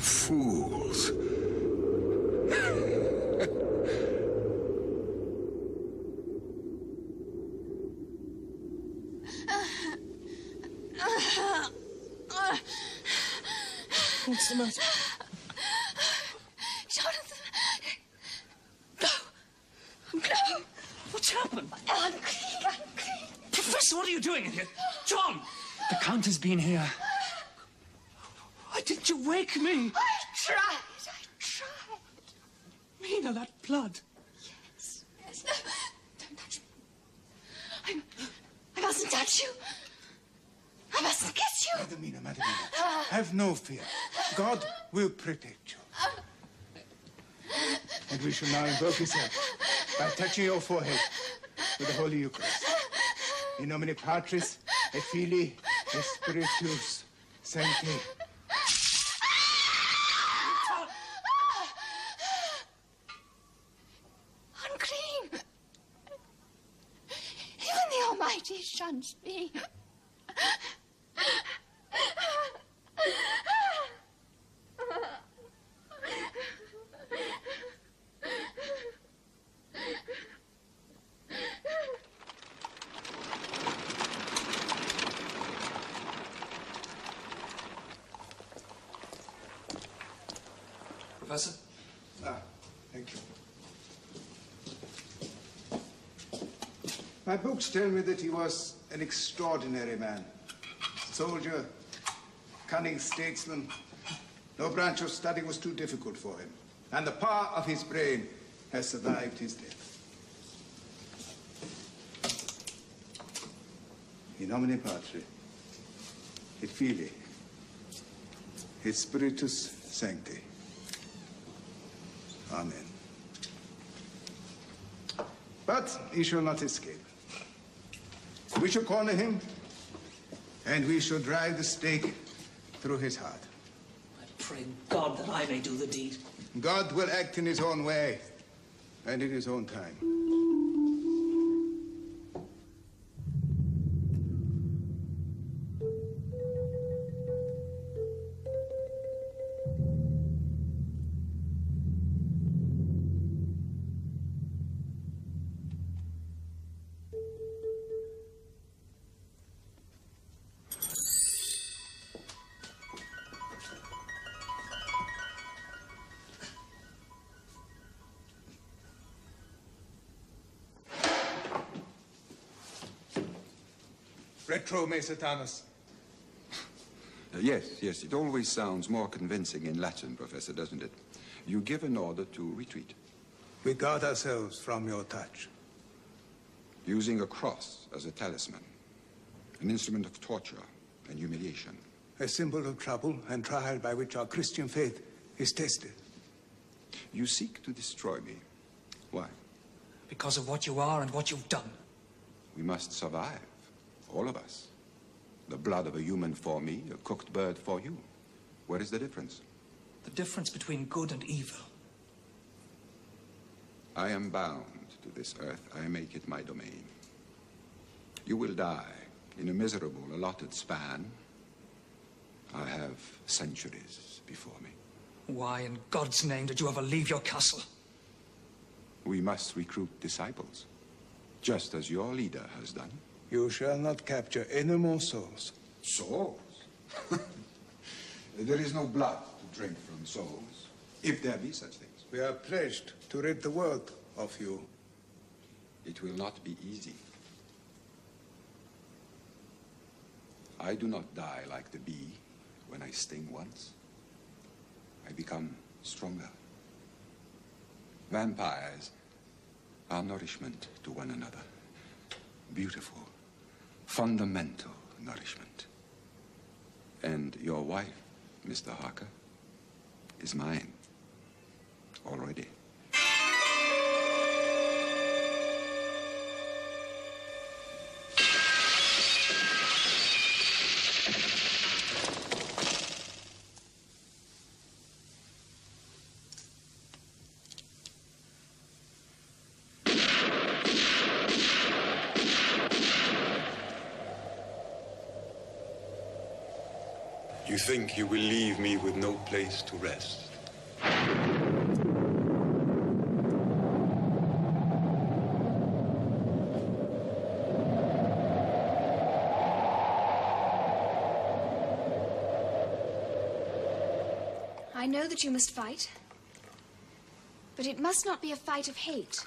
Fools. What's the matter? Jonathan! No! No! What's happened? I'm clean. Professor, what are you doing in here? John! The Count has been here. Why didn't you wake me? I tried. Mina, that blood. Yes. No, don't touch me. I mustn't touch you. I mustn't kiss you. Madamina, have no fear. God will protect you. And we shall now invoke his help by touching your forehead with the Holy Eucharist. In nomine Patris, et Filii, et Spiritus Sancti. Unclean. Even the Almighty shuns me. Professor? Thank you. My books tell me that he was an extraordinary man. Soldier, cunning statesman. No branch of study was too difficult for him. And the power of his brain has survived his death. In nomine Patri, et Filii, et Spiritus Sancti. Amen. But he shall not escape. We shall corner him, and we shall drive the stake through his heart. I pray God that I may do the deed. God will act in his own way, and in his own time. Retro me Satanus. Yes, it always sounds more convincing in Latin, Professor, doesn't it? You give an order to retreat. We guard ourselves from your touch. using a cross as a talisman, an instrument of torture and humiliation. A symbol of trouble and trial by which our Christian faith is tested. You seek to destroy me. Why? Because of what you are and what you've done. We must survive, all of us. The blood of a human for me, a cooked bird for you. Where is the difference? The difference between good and evil. I am bound to this earth. I make it my domain. You will die in a miserable, allotted span. I have centuries before me. Why in God's name did you ever leave your castle? We must recruit disciples, just as your leader has done. You shall not capture any more souls. Souls? There is no blood to drink from souls, if there be such things. We are pledged to rid the world of you. It will not be easy. I do not die like the bee when I sting once. I become stronger. Vampires are nourishment to one another. Beautiful, fundamental nourishment. And your wife, Mr. Harker, is mine already. You think you will leave me with no place to rest? I know that you must fight, but it must not be a fight of hate.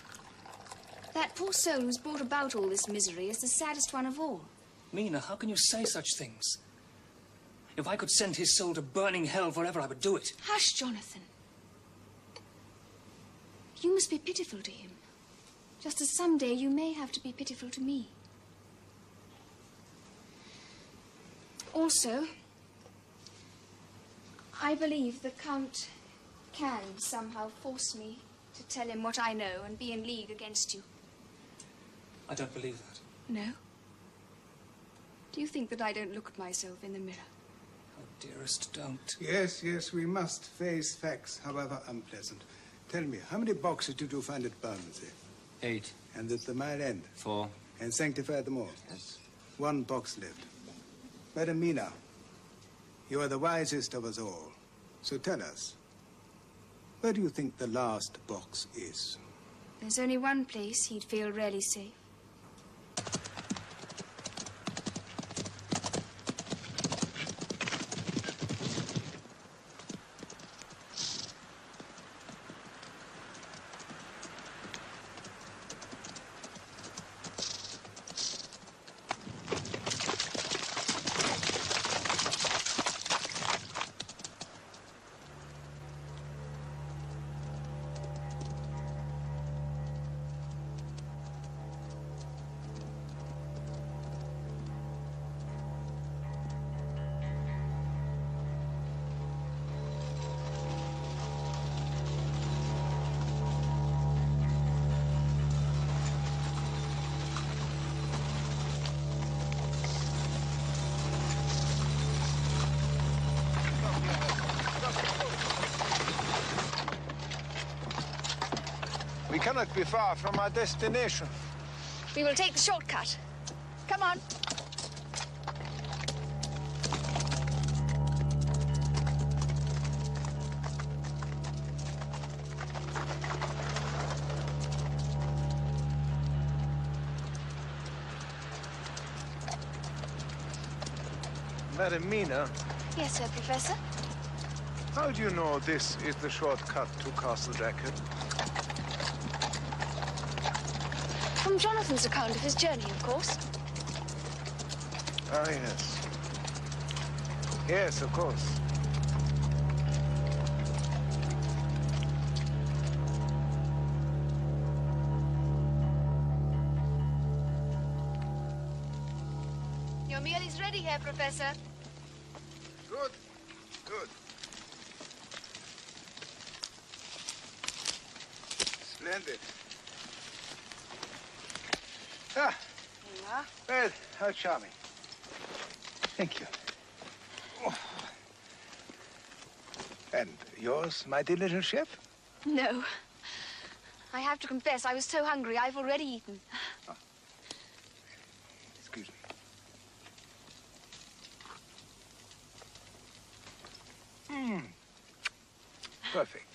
That poor soul who's brought about all this misery is the saddest one of all. Mina, how can you say such things? If I could send his soul to burning hell forever, I would do it. Hush, Jonathan. You must be pitiful to him, just as someday you may have to be pitiful to me. Also, I believe the Count can somehow force me to tell him what I know and be in league against you. I don't believe that. No? Do you think that I don't look at myself in the mirror? Dearest, don't. Yes, yes, we must face facts, however unpleasant. Tell me, how many boxes did you find at Bermondsey? 8. And at the Mile End? 4. And sanctified them all? Yes. 1 box left. Madam Mina, you are the wisest of us all. So tell us, where do you think the last box is? There's only one place he'd feel really safe. We cannot be far from our destination. We will take the shortcut. Come on. Madam Mina. Yes, sir, Professor. How do you know this is the shortcut to Castle Dracula? From Jonathan's account of his journey, of course. Ah, yes. Yes, of course. Your meal is ready, Herr Professor. Good, good. Splendid. Ah. Here you are. Well, how charming. Thank you. Oh. And yours, my dear little chef? No. I have to confess, I was so hungry, I've already eaten. Oh. Excuse me. Perfect.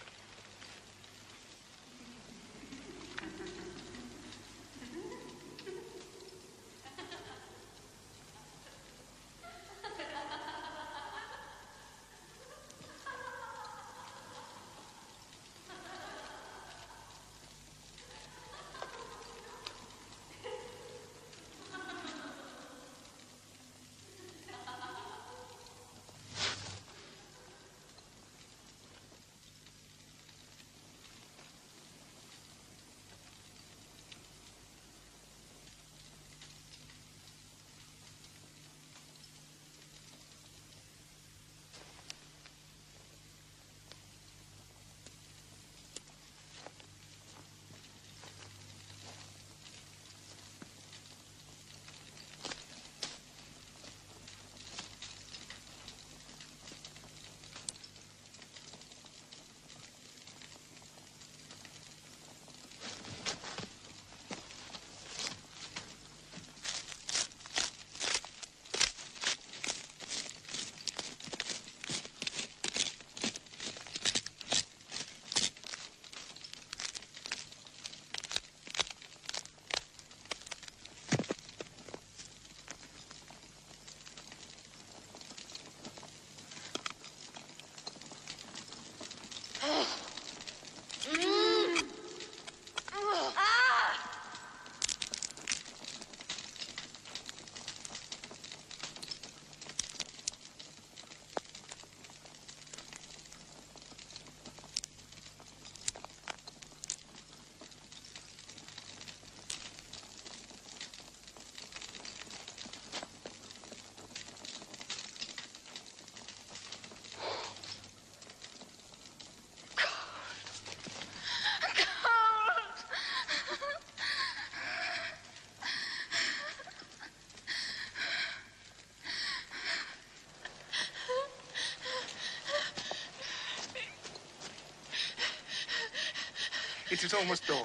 It is almost dawn.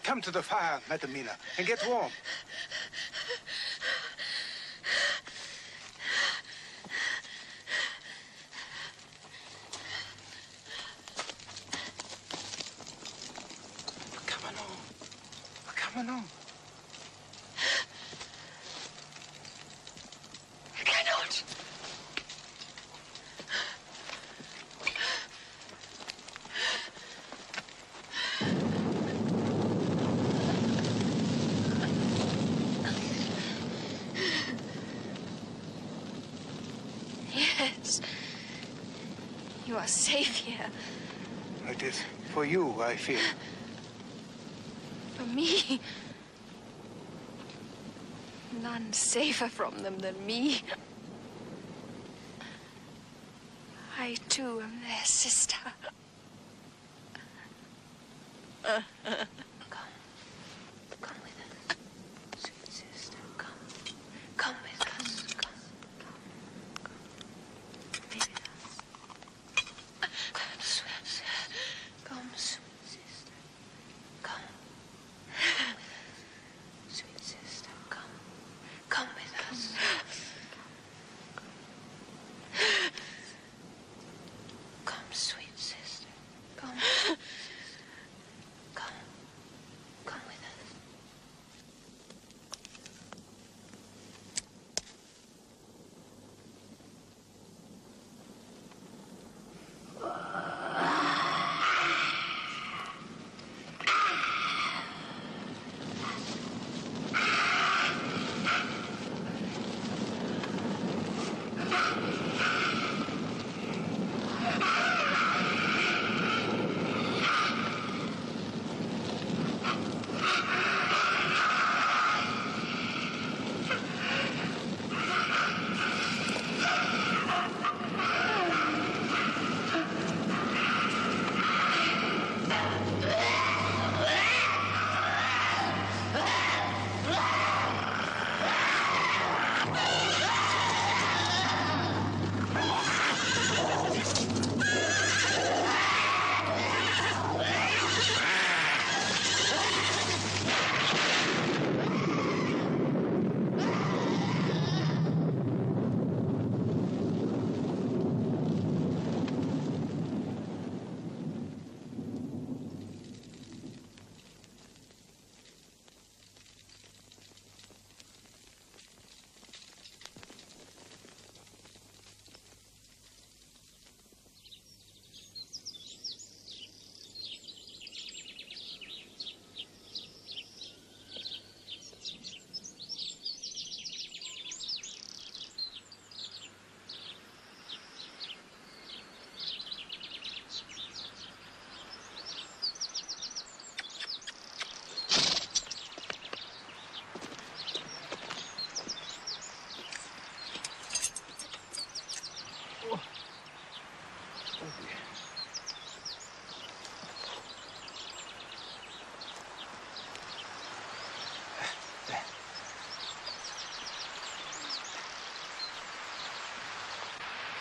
Come to the fire, Madam Mina, and get warm. Come along. Come along. I cannot. Yes. You are safe here. It is for you, I fear. For me? None safer from them than me. I, too, am their sister. Come with us, sweet sister. Come with us. Come with us. Sweet sister. Come, sweet sister. Come. Sweet sister, come with us. Come, sweet sister, come. Come.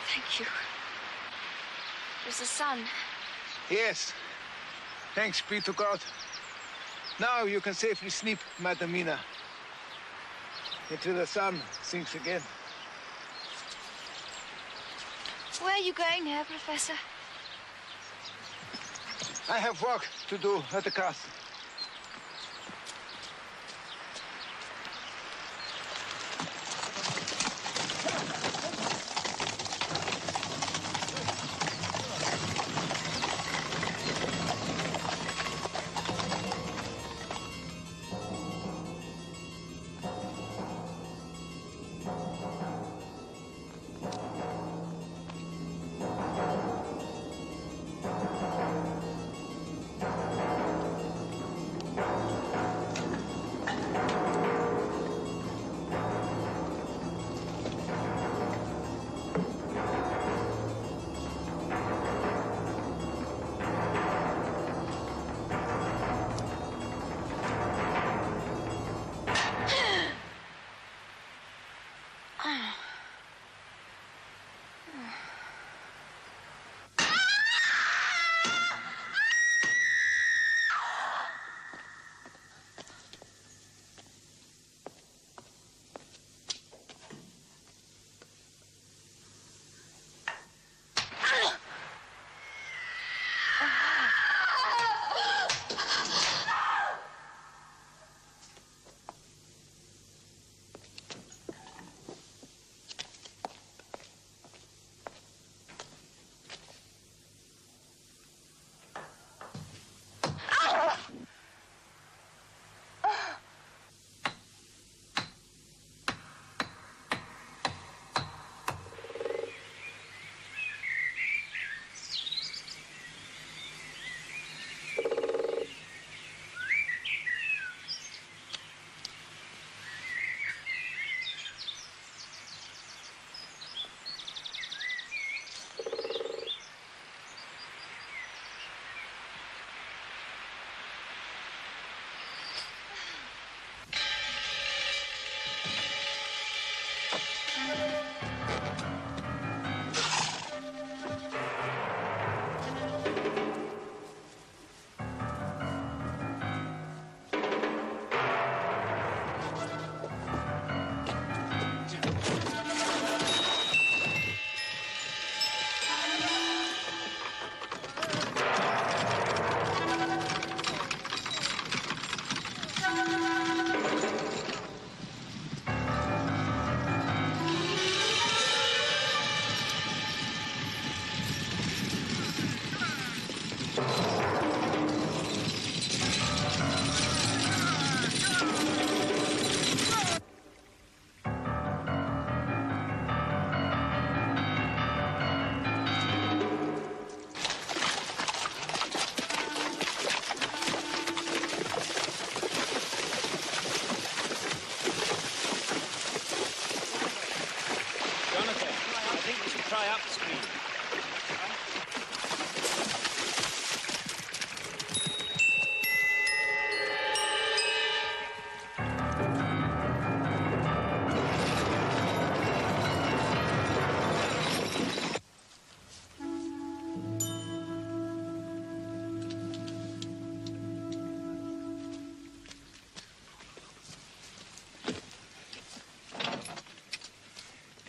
Thank you. There's the sun. Yes. Thanks be to God. Now you can safely sleep, Madam Mina, until the sun sinks again. Where are you going, Herr Professor? I have work to do at the castle.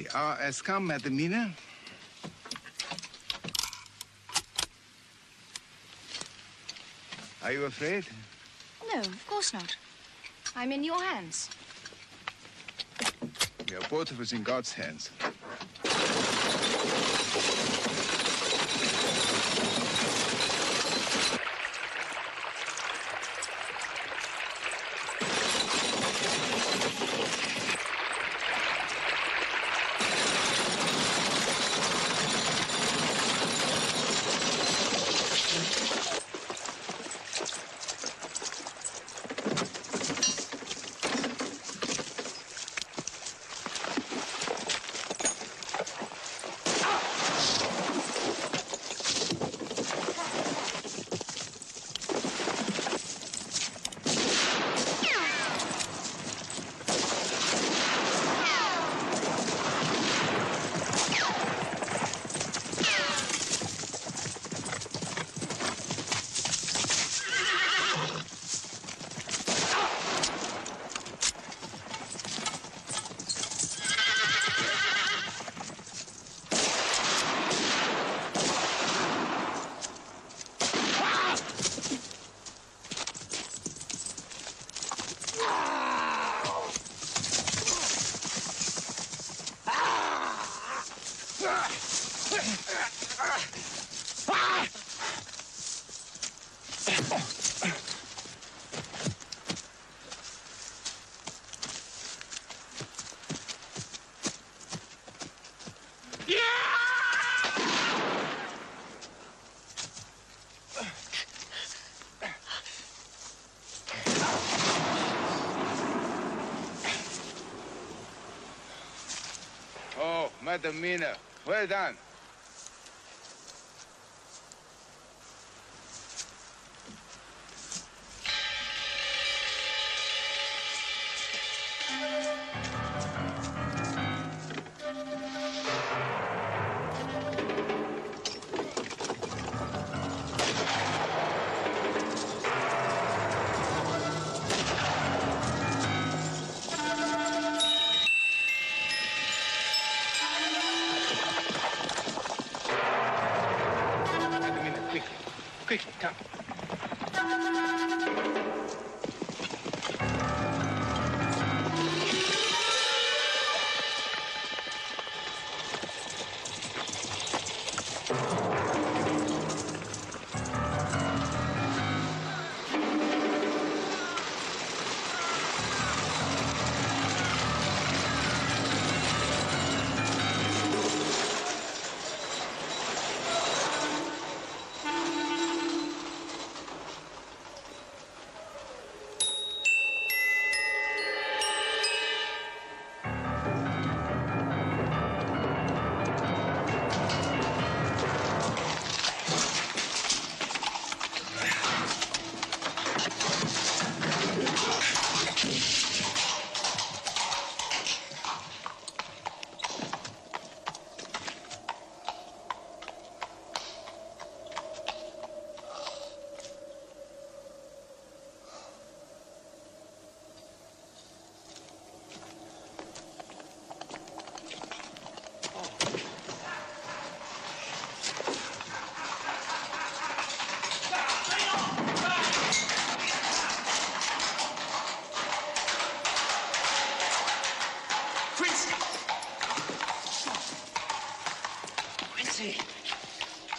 The hour has come, Madam Mina. Are you afraid? No, of course not. I'm in your hands. We are both of us in God's hands. Madam Mina. Well done. Quickly, come.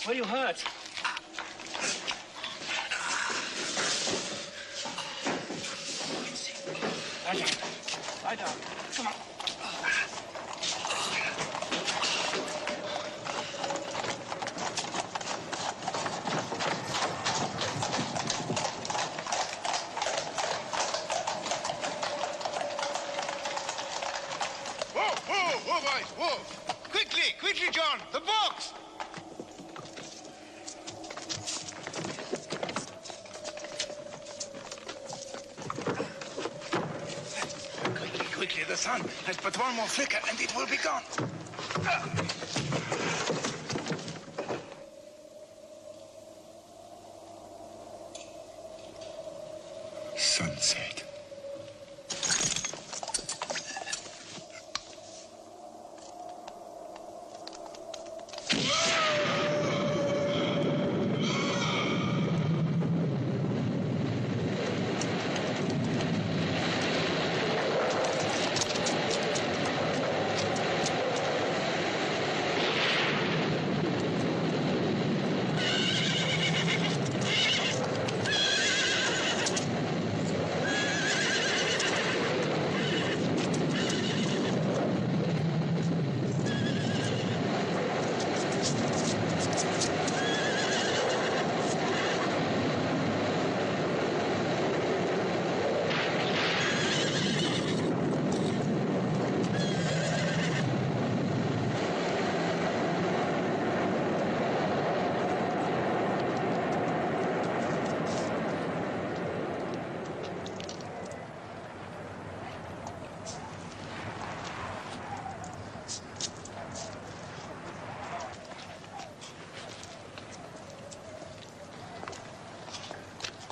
Where are you hurt? Lie down. Lie down. Come on. Whoa, boys, whoa! Quickly, John, the box! Quickly, the sun has but one more flicker and it will be gone. Sunset.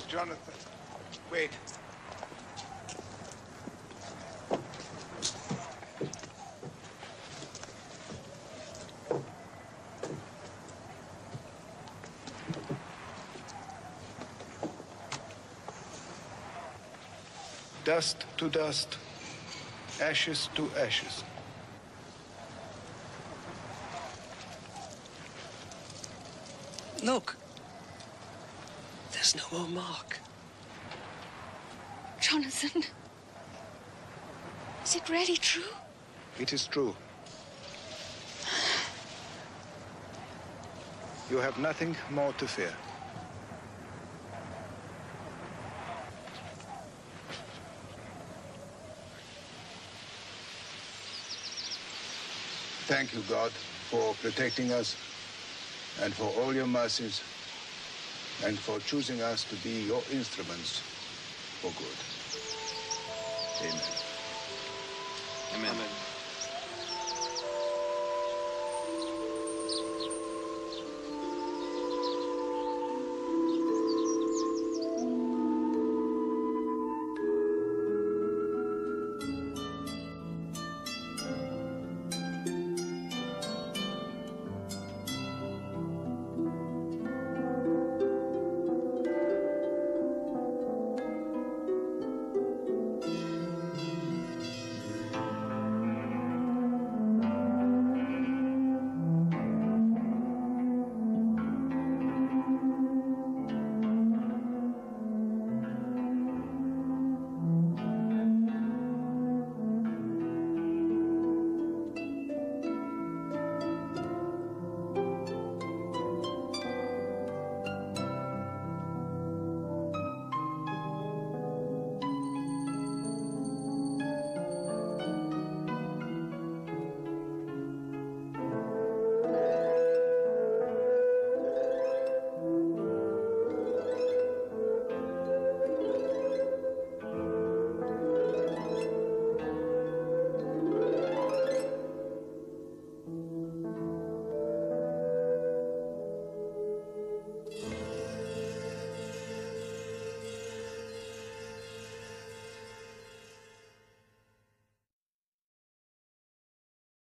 Jonathan, wait. Dust to dust, ashes to ashes. Look. There's no more mark. Jonathan, is it really true? It is true. You have nothing more to fear. thank you, God, for protecting us and for all your mercies and for choosing us to be your instruments for good. Amen. Amen. Amen.